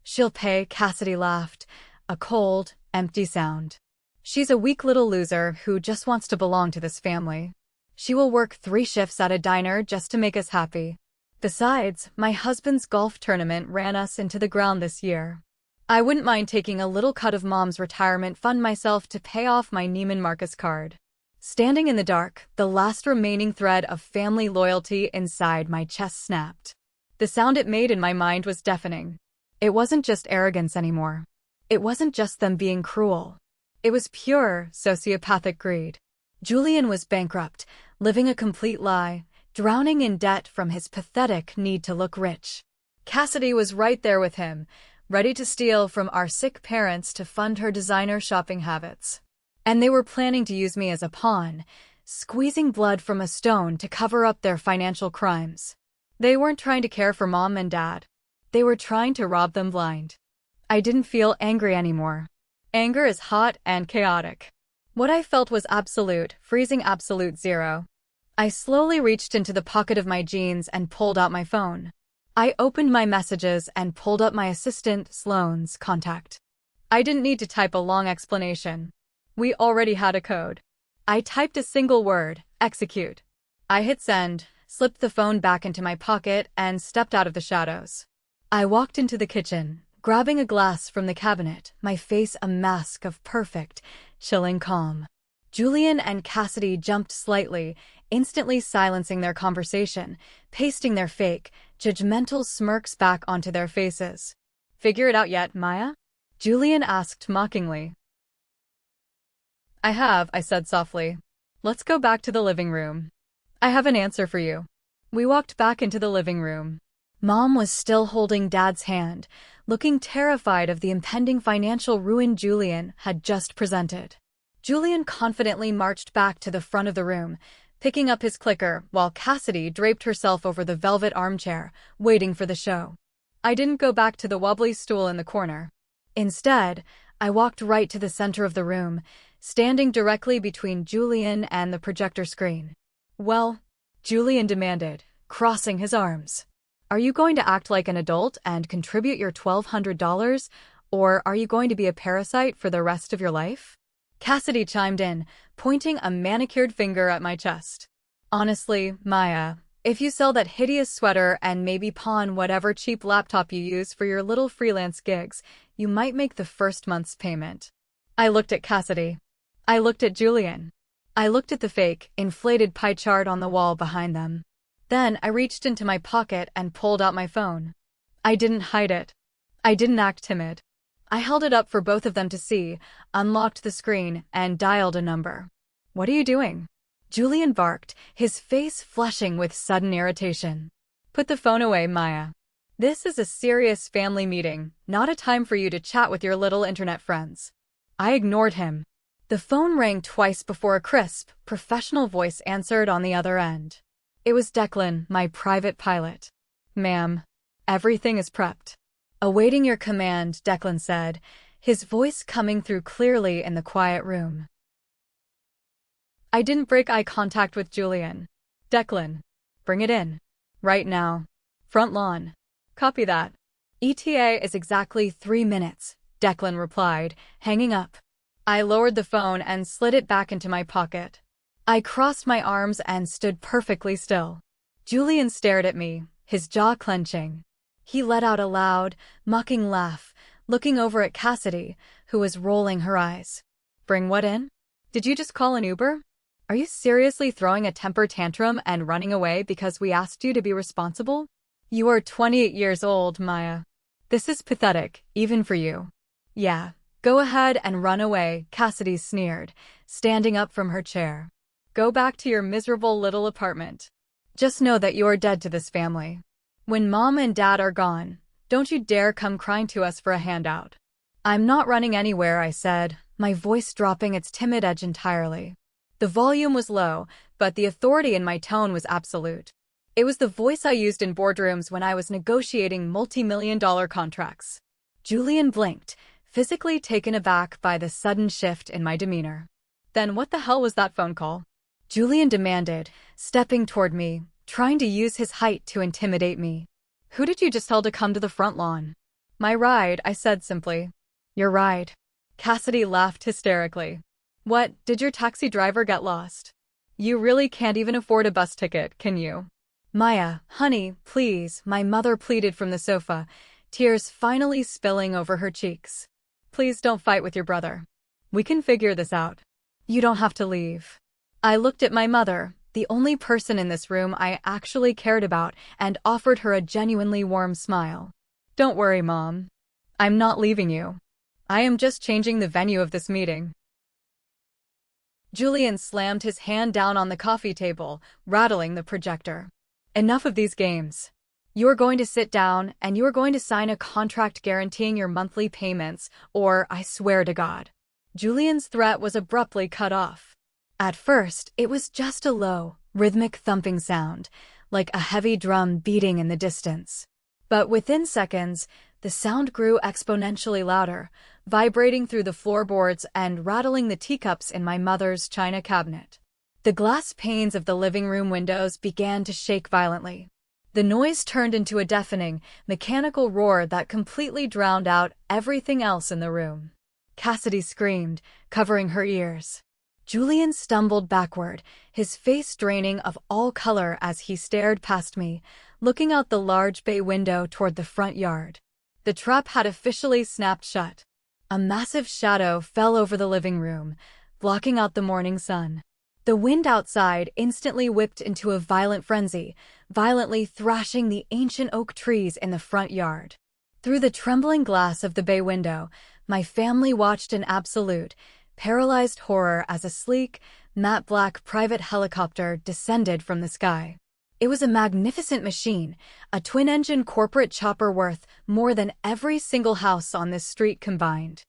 She'll pay, Cassidy laughed, a cold, empty sound. She's a weak little loser who just wants to belong to this family. She will work 3 shifts at a diner just to make us happy. Besides, my husband's golf tournament ran us into the ground this year. I wouldn't mind taking a little cut of Mom's retirement fund myself to pay off my Neiman Marcus card. Standing in the dark, the last remaining thread of family loyalty inside my chest snapped. The sound it made in my mind was deafening. It wasn't just arrogance anymore. It wasn't just them being cruel. It was pure, sociopathic greed. Julian was bankrupt, living a complete lie, drowning in debt from his pathetic need to look rich. Cassidy was right there with him, ready to steal from our sick parents to fund her designer shopping habits. And they were planning to use me as a pawn, squeezing blood from a stone to cover up their financial crimes. They weren't trying to care for Mom and Dad. They were trying to rob them blind. I didn't feel angry anymore. Anger is hot and chaotic. What I felt was absolute, freezing absolute zero. I slowly reached into the pocket of my jeans and pulled out my phone. I opened my messages and pulled up my assistant, Sloane's, contact. I didn't need to type a long explanation. We already had a code. I typed a single word, execute. I hit send, slipped the phone back into my pocket, and stepped out of the shadows. I walked into the kitchen, grabbing a glass from the cabinet, my face a mask of perfect, chilling calm. Julian and Cassidy jumped slightly, instantly silencing their conversation, pasting their fake, judgmental smirks back onto their faces. Figure it out yet, Maya? Julian asked mockingly. I have, I said softly. Let's go back to the living room. I have an answer for you. We walked back into the living room. Mom was still holding Dad's hand, looking terrified of the impending financial ruin Julian had just presented. Julian confidently marched back to the front of the room, picking up his clicker, while Cassidy draped herself over the velvet armchair, waiting for the show. I didn't go back to the wobbly stool in the corner. Instead, I walked right to the center of the room, standing directly between Julian and the projector screen. Well, Julian demanded, crossing his arms. Are you going to act like an adult and contribute your $1,200, or are you going to be a parasite for the rest of your life? Cassidy chimed in, pointing a manicured finger at my chest. Honestly, Maya, if you sell that hideous sweater and maybe pawn whatever cheap laptop you use for your little freelance gigs, you might make the first month's payment. I looked at Cassidy. I looked at Julian. I looked at the fake, inflated pie chart on the wall behind them. Then I reached into my pocket and pulled out my phone. I didn't hide it. I didn't act timid. I held it up for both of them to see, unlocked the screen, and dialed a number. What are you doing? Julian barked, his face flushing with sudden irritation. Put the phone away, Maya. This is a serious family meeting, not a time for you to chat with your little internet friends. I ignored him. The phone rang twice before a crisp, professional voice answered on the other end. It was Declan, my private pilot. Ma'am, everything is prepped. Awaiting your command, Declan said, his voice coming through clearly in the quiet room. I didn't break eye contact with Julian. Declan, bring it in. Right now. Front lawn. Copy that. ETA is exactly 3 minutes, Declan replied, hanging up. I lowered the phone and slid it back into my pocket. I crossed my arms and stood perfectly still. Julian stared at me, his jaw clenching. He let out a loud, mocking laugh, looking over at Cassidy, who was rolling her eyes. Bring what in? Did you just call an Uber? Are you seriously throwing a temper tantrum and running away because we asked you to be responsible? You are 28 years old, Maya. This is pathetic, even for you. Yeah, go ahead and run away, Cassidy sneered, standing up from her chair. Go back to your miserable little apartment. Just know that you are dead to this family. When Mom and Dad are gone, don't you dare come crying to us for a handout. I'm not running anywhere, I said, my voice dropping its timid edge entirely. The volume was low, but the authority in my tone was absolute. It was the voice I used in boardrooms when I was negotiating multi-million-dollar contracts. Julian blinked, physically taken aback by the sudden shift in my demeanor. Then what the hell was that phone call? Julian demanded, stepping toward me, trying to use his height to intimidate me. Who did you just tell to come to the front lawn? My ride, I said simply. Your ride. Cassidy laughed hysterically. What, did your taxi driver get lost? You really can't even afford a bus ticket, can you? Maya, honey, please, my mother pleaded from the sofa, tears finally spilling over her cheeks. Please don't fight with your brother. We can figure this out. You don't have to leave. I looked at my mother, the only person in this room I actually cared about, and offered her a genuinely warm smile. Don't worry, Mom. I'm not leaving you. I am just changing the venue of this meeting. Julian slammed his hand down on the coffee table, rattling the projector. Enough of these games. You are going to sit down and you are going to sign a contract guaranteeing your monthly payments, or I swear to God. Julian's threat was abruptly cut off. At first, it was just a low, rhythmic thumping sound, like a heavy drum beating in the distance. But within seconds, the sound grew exponentially louder, vibrating through the floorboards and rattling the teacups in my mother's china cabinet. The glass panes of the living room windows began to shake violently. The noise turned into a deafening, mechanical roar that completely drowned out everything else in the room. Cassidy screamed, covering her ears. Julian stumbled backward, his face draining of all color as he stared past me, looking out the large bay window toward the front yard. The trap had officially snapped shut. A massive shadow fell over the living room, blocking out the morning sun. The wind outside instantly whipped into a violent frenzy, violently thrashing the ancient oak trees in the front yard. Through the trembling glass of the bay window, my family watched in absolute, paralyzed horror as a sleek, matte black private helicopter descended from the sky. It was a magnificent machine, a twin-engine corporate chopper worth more than every single house on this street combined.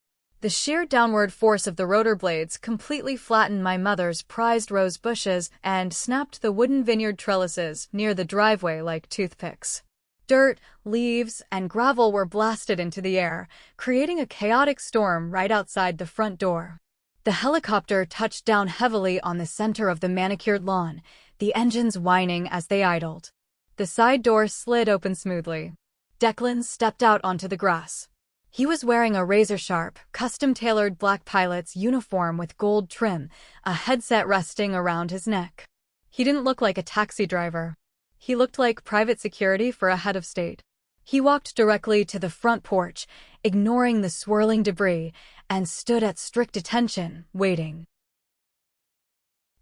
The sheer downward force of the rotor blades completely flattened my mother's prized rose bushes and snapped the wooden vineyard trellises near the driveway like toothpicks. Dirt, leaves, and gravel were blasted into the air, creating a chaotic storm right outside the front door. The helicopter touched down heavily on the center of the manicured lawn, the engines whining as they idled. The side door slid open smoothly. Declan stepped out onto the grass. He was wearing a razor-sharp, custom-tailored black pilot's uniform with gold trim, a headset resting around his neck. He didn't look like a taxi driver. He looked like private security for a head of state. He walked directly to the front porch, ignoring the swirling debris, and stood at strict attention, waiting.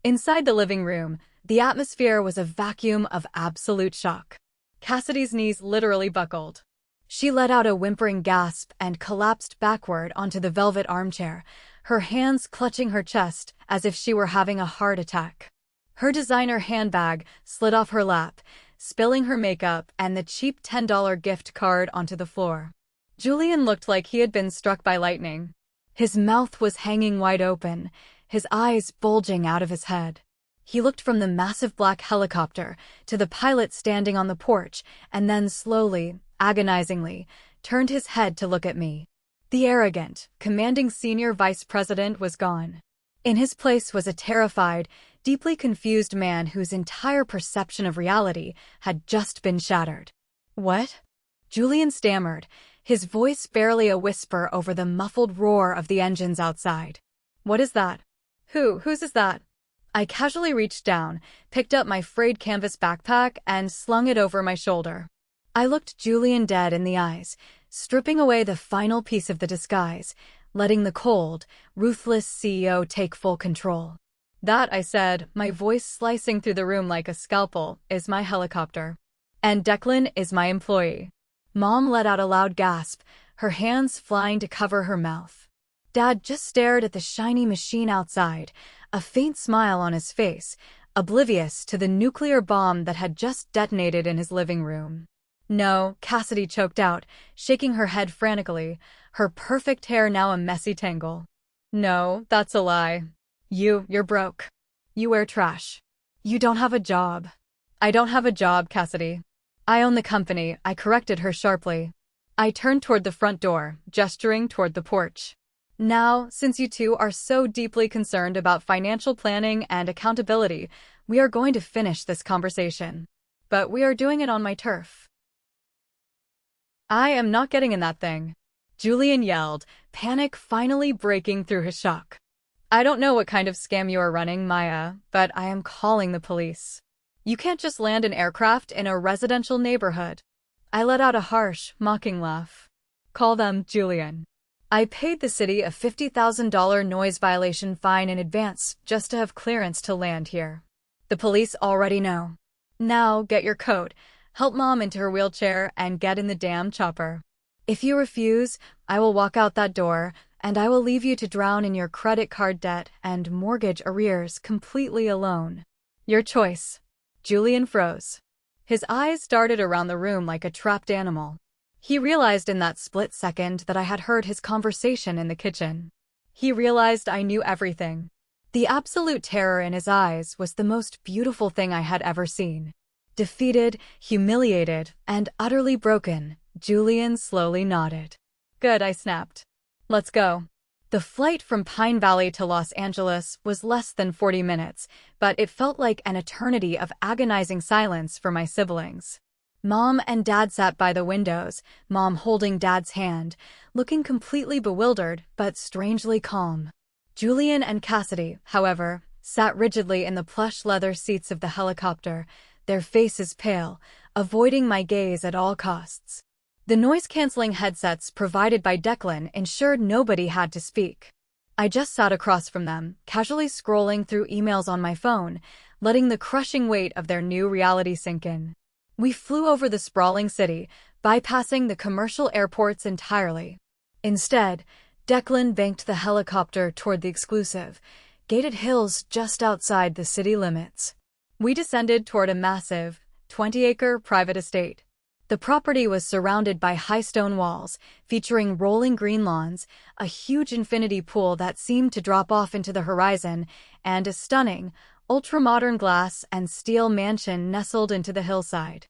Inside the living room, the atmosphere was a vacuum of absolute shock. Cassidy's knees literally buckled. She let out a whimpering gasp and collapsed backward onto the velvet armchair, her hands clutching her chest as if she were having a heart attack. Her designer handbag slid off her lap, spilling her makeup and the cheap $10 gift card onto the floor. Julian looked like he had been struck by lightning. His mouth was hanging wide open, his eyes bulging out of his head. He looked from the massive black helicopter to the pilot standing on the porch, and then slowly, agonizingly, turned his head to look at me. The arrogant, commanding senior vice president was gone. In his place was a terrified, deeply confused man whose entire perception of reality had just been shattered. What? Julian stammered, his voice barely a whisper over the muffled roar of the engines outside. What is that? Whose is that? I casually reached down, picked up my frayed canvas backpack, and slung it over my shoulder. I looked Julian dead in the eyes, stripping away the final piece of the disguise, letting the cold, ruthless CEO take full control. That, I said, my voice slicing through the room like a scalpel, is my helicopter. And Declan is my employee. Mom let out a loud gasp, her hands flying to cover her mouth. Dad just stared at the shiny machine outside, a faint smile on his face, oblivious to the nuclear bomb that had just detonated in his living room. No, Cassidy choked out, shaking her head frantically, her perfect hair now a messy tangle. No, that's a lie. You're broke. You wear trash. You don't have a job. I don't have a job, Cassidy. I own the company, I corrected her sharply. I turned toward the front door, gesturing toward the porch. Now, since you two are so deeply concerned about financial planning and accountability, we are going to finish this conversation. But we are doing it on my turf. I am not getting in that thing, Julian yelled, panic finally breaking through his shock. I don't know what kind of scam you are running, Maya, but I am calling the police. You can't just land an aircraft in a residential neighborhood. I let out a harsh, mocking laugh. Call them, Julian. I paid the city a $50,000 noise violation fine in advance just to have clearance to land here. The police already know. Now, get your coat, help Mom into her wheelchair, and get in the damn chopper. If you refuse, I will walk out that door, and I will leave you to drown in your credit card debt and mortgage arrears completely alone. Your choice. Julian froze. His eyes darted around the room like a trapped animal. He realized in that split second that I had heard his conversation in the kitchen. He realized I knew everything. The absolute terror in his eyes was the most beautiful thing I had ever seen. Defeated, humiliated, and utterly broken, Julian slowly nodded. Good, I snapped. Let's go. The flight from Pine Valley to Los Angeles was less than 40 minutes, but it felt like an eternity of agonizing silence for my siblings. Mom and Dad sat by the windows, Mom holding Dad's hand, looking completely bewildered but strangely calm. Julian and Cassidy, however, sat rigidly in the plush leather seats of the helicopter, their faces pale, avoiding my gaze at all costs. The noise-canceling headsets provided by Declan ensured nobody had to speak. I just sat across from them, casually scrolling through emails on my phone, letting the crushing weight of their new reality sink in. We flew over the sprawling city, bypassing the commercial airports entirely. Instead, Declan banked the helicopter toward the exclusive, gated hills just outside the city limits. We descended toward a massive, 20-acre private estate. The property was surrounded by high stone walls, featuring rolling green lawns, a huge infinity pool that seemed to drop off into the horizon, and a stunning, ultra-modern glass and steel mansion nestled into the hillside.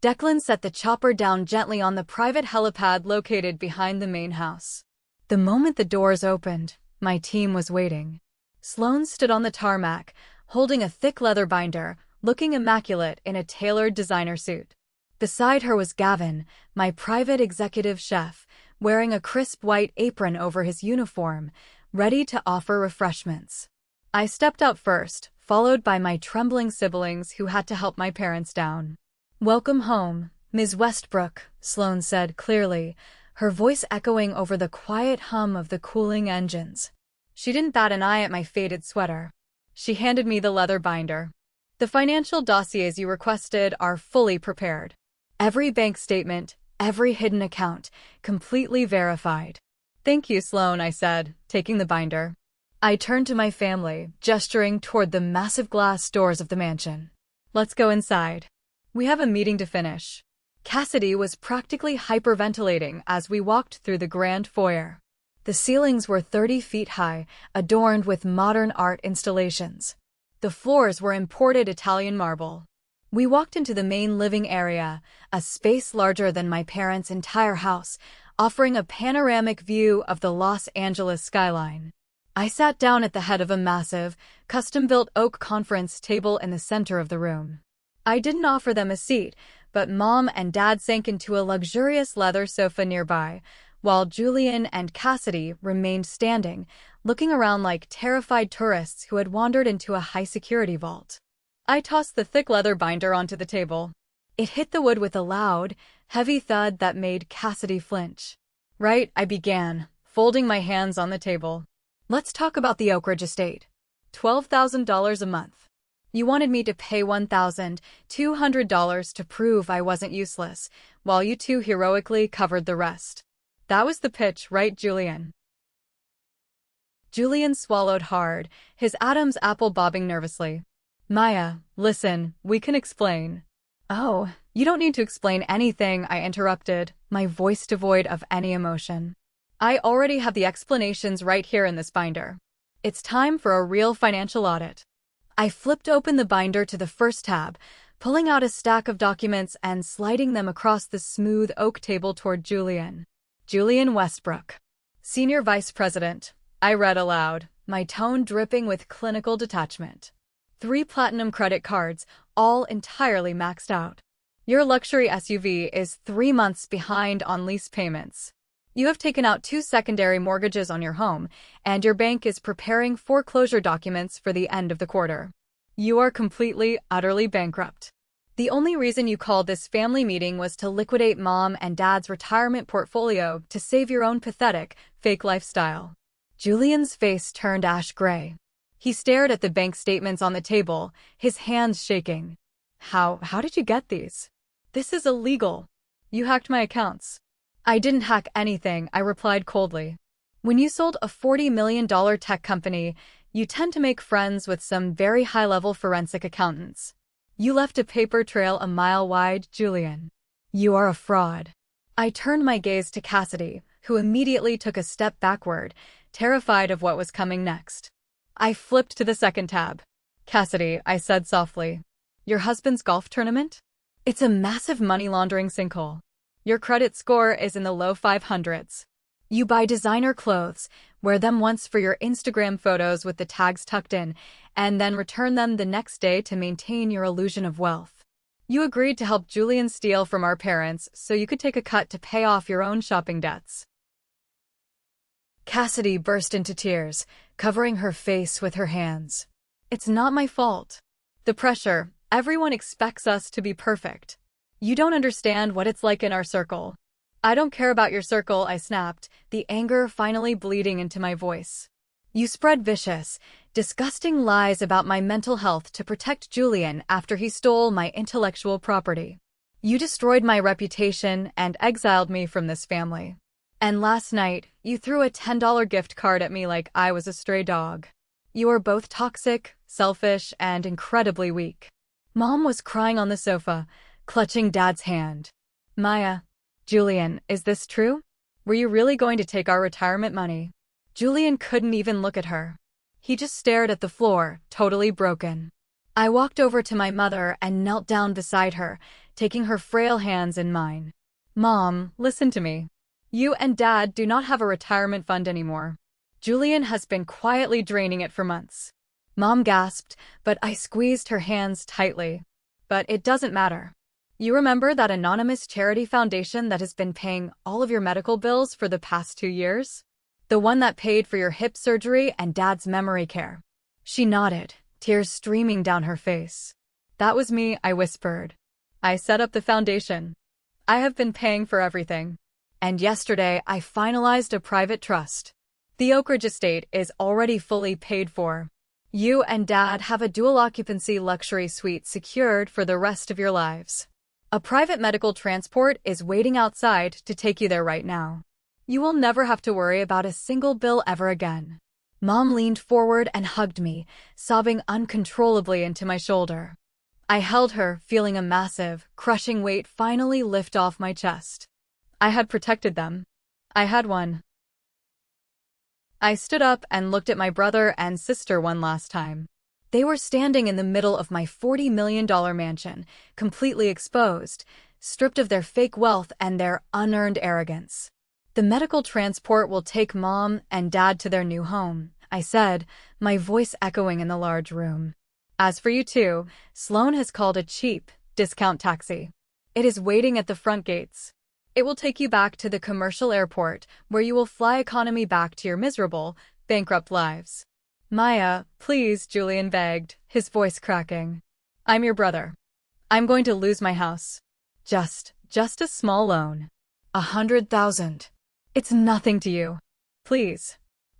Declan set the chopper down gently on the private helipad located behind the main house. The moment the doors opened, my team was waiting. Sloane stood on the tarmac, holding a thick leather binder, looking immaculate in a tailored designer suit. Beside her was Gavin, my private executive chef, wearing a crisp white apron over his uniform, ready to offer refreshments. I stepped out first, followed by my trembling siblings who had to help my parents down. Welcome home, Ms. Westbrook, Sloane said clearly, her voice echoing over the quiet hum of the cooling engines. She didn't bat an eye at my faded sweater. She handed me the leather binder. The financial dossiers you requested are fully prepared. Every bank statement, every hidden account, completely verified. Thank you, Sloane, I said, taking the binder. I turned to my family, gesturing toward the massive glass doors of the mansion. Let's go inside. We have a meeting to finish. Cassidy was practically hyperventilating as we walked through the grand foyer. The ceilings were 30 feet high, adorned with modern art installations. The floors were imported Italian marble. We walked into the main living area, a space larger than my parents' entire house, offering a panoramic view of the Los Angeles skyline. I sat down at the head of a massive, custom-built oak conference table in the center of the room. I didn't offer them a seat, but Mom and Dad sank into a luxurious leather sofa nearby, while Julian and Cassidy remained standing, looking around like terrified tourists who had wandered into a high-security vault. I tossed the thick leather binder onto the table. It hit the wood with a loud, heavy thud that made Cassidy flinch. Right, I began, folding my hands on the table. Let's talk about the Oak Ridge estate. $12,000 a month. You wanted me to pay $1,200 to prove I wasn't useless, while you two heroically covered the rest. That was the pitch, right, Julian? Julian swallowed hard, his Adam's apple bobbing nervously. Maya, listen, we can explain. Oh, you don't need to explain anything, I interrupted, my voice devoid of any emotion. I already have the explanations right here in this binder. It's time for a real financial audit. I flipped open the binder to the first tab, pulling out a stack of documents and sliding them across the smooth oak table toward Julian. Julian Westbrook, Senior Vice President, I read aloud, my tone dripping with clinical detachment. 3 platinum credit cards, all entirely maxed out. Your luxury SUV is 3 months behind on lease payments. You have taken out 2 secondary mortgages on your home, and your bank is preparing foreclosure documents for the end of the quarter. You are completely, utterly bankrupt. The only reason you called this family meeting was to liquidate Mom and Dad's retirement portfolio to save your own pathetic, fake lifestyle. Julian's face turned ash gray. He stared at the bank statements on the table, his hands shaking. How did you get these? This is illegal. You hacked my accounts. I didn't hack anything, I replied coldly. When you sold a $40 million tech company, you tend to make friends with some very high-level forensic accountants. You left a paper trail a mile wide, Julian. You are a fraud. I turned my gaze to Cassidy, who immediately took a step backward, terrified of what was coming next. I flipped to the second tab. Cassidy, I said softly. Your husband's golf tournament? It's a massive money laundering sinkhole. Your credit score is in the low 500s. You buy designer clothes, wear them once for your Instagram photos with the tags tucked in, and then return them the next day to maintain your illusion of wealth. You agreed to help Julian steal from our parents so you could take a cut to pay off your own shopping debts. Cassidy burst into tears, covering her face with her hands. It's not my fault. The pressure, everyone expects us to be perfect. You don't understand what it's like in our circle. I don't care about your circle, I snapped, the anger finally bleeding into my voice. You spread vicious, disgusting lies about my mental health to protect Julian after he stole my intellectual property. You destroyed my reputation and exiled me from this family. And last night, you threw a $10 gift card at me like I was a stray dog. You are both toxic, selfish, and incredibly weak. Mom was crying on the sofa, clutching Dad's hand. Maya, Julian, is this true? Were you really going to take our retirement money? Julian couldn't even look at her. He just stared at the floor, totally broken. I walked over to my mother and knelt down beside her, taking her frail hands in mine. Mom, listen to me. You and Dad do not have a retirement fund anymore. Julian has been quietly draining it for months. Mom gasped, but I squeezed her hands tightly. But it doesn't matter. You remember that anonymous charity foundation that has been paying all of your medical bills for the past 2 years? The one that paid for your hip surgery and Dad's memory care. She nodded, tears streaming down her face. That was me, I whispered. I set up the foundation. I have been paying for everything. And yesterday, I finalized a private trust. The Oak Ridge estate is already fully paid for. You and Dad have a dual-occupancy luxury suite secured for the rest of your lives. A private medical transport is waiting outside to take you there right now. You will never have to worry about a single bill ever again. Mom leaned forward and hugged me, sobbing uncontrollably into my shoulder. I held her, feeling a massive, crushing weight finally lift off my chest. I had protected them. I had won. I stood up and looked at my brother and sister one last time. They were standing in the middle of my $40 million mansion, completely exposed, stripped of their fake wealth and their unearned arrogance. The medical transport will take Mom and Dad to their new home, I said, my voice echoing in the large room. As for you two, Sloan has called a cheap, discount taxi. It is waiting at the front gates. It will take you back to the commercial airport, where you will fly economy back to your miserable, bankrupt lives. Maya, please, Julian begged, his voice cracking. I'm your brother. I'm going to lose my house. Just a small loan. 100,000. It's nothing to you. Please.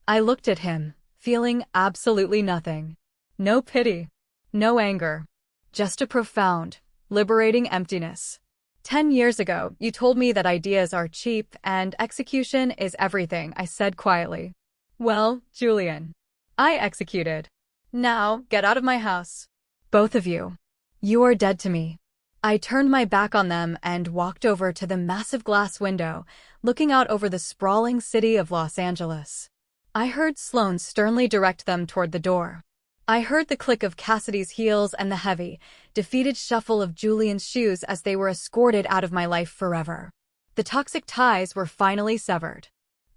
I looked at him, feeling absolutely nothing. No pity. No anger. Just a profound, liberating emptiness. 10 years ago, you told me that ideas are cheap and execution is everything, I said quietly. Well, Julian. I executed. Now, get out of my house. Both of you. You are dead to me. I turned my back on them and walked over to the massive glass window, looking out over the sprawling city of Los Angeles. I heard Sloan sternly direct them toward the door. I heard the click of Cassidy's heels and the heavy, defeated shuffle of Julian's shoes as they were escorted out of my life forever. The toxic ties were finally severed.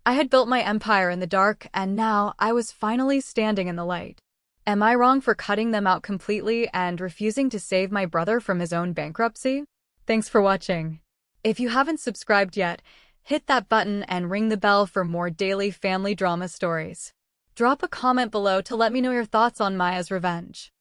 I had built my empire in the dark, and now I was finally standing in the light. Am I wrong for cutting them out completely and refusing to save my brother from his own bankruptcy? Thanks for watching. If you haven't subscribed yet, hit that button and ring the bell for more daily family drama stories. Drop a comment below to let me know your thoughts on Maya's revenge.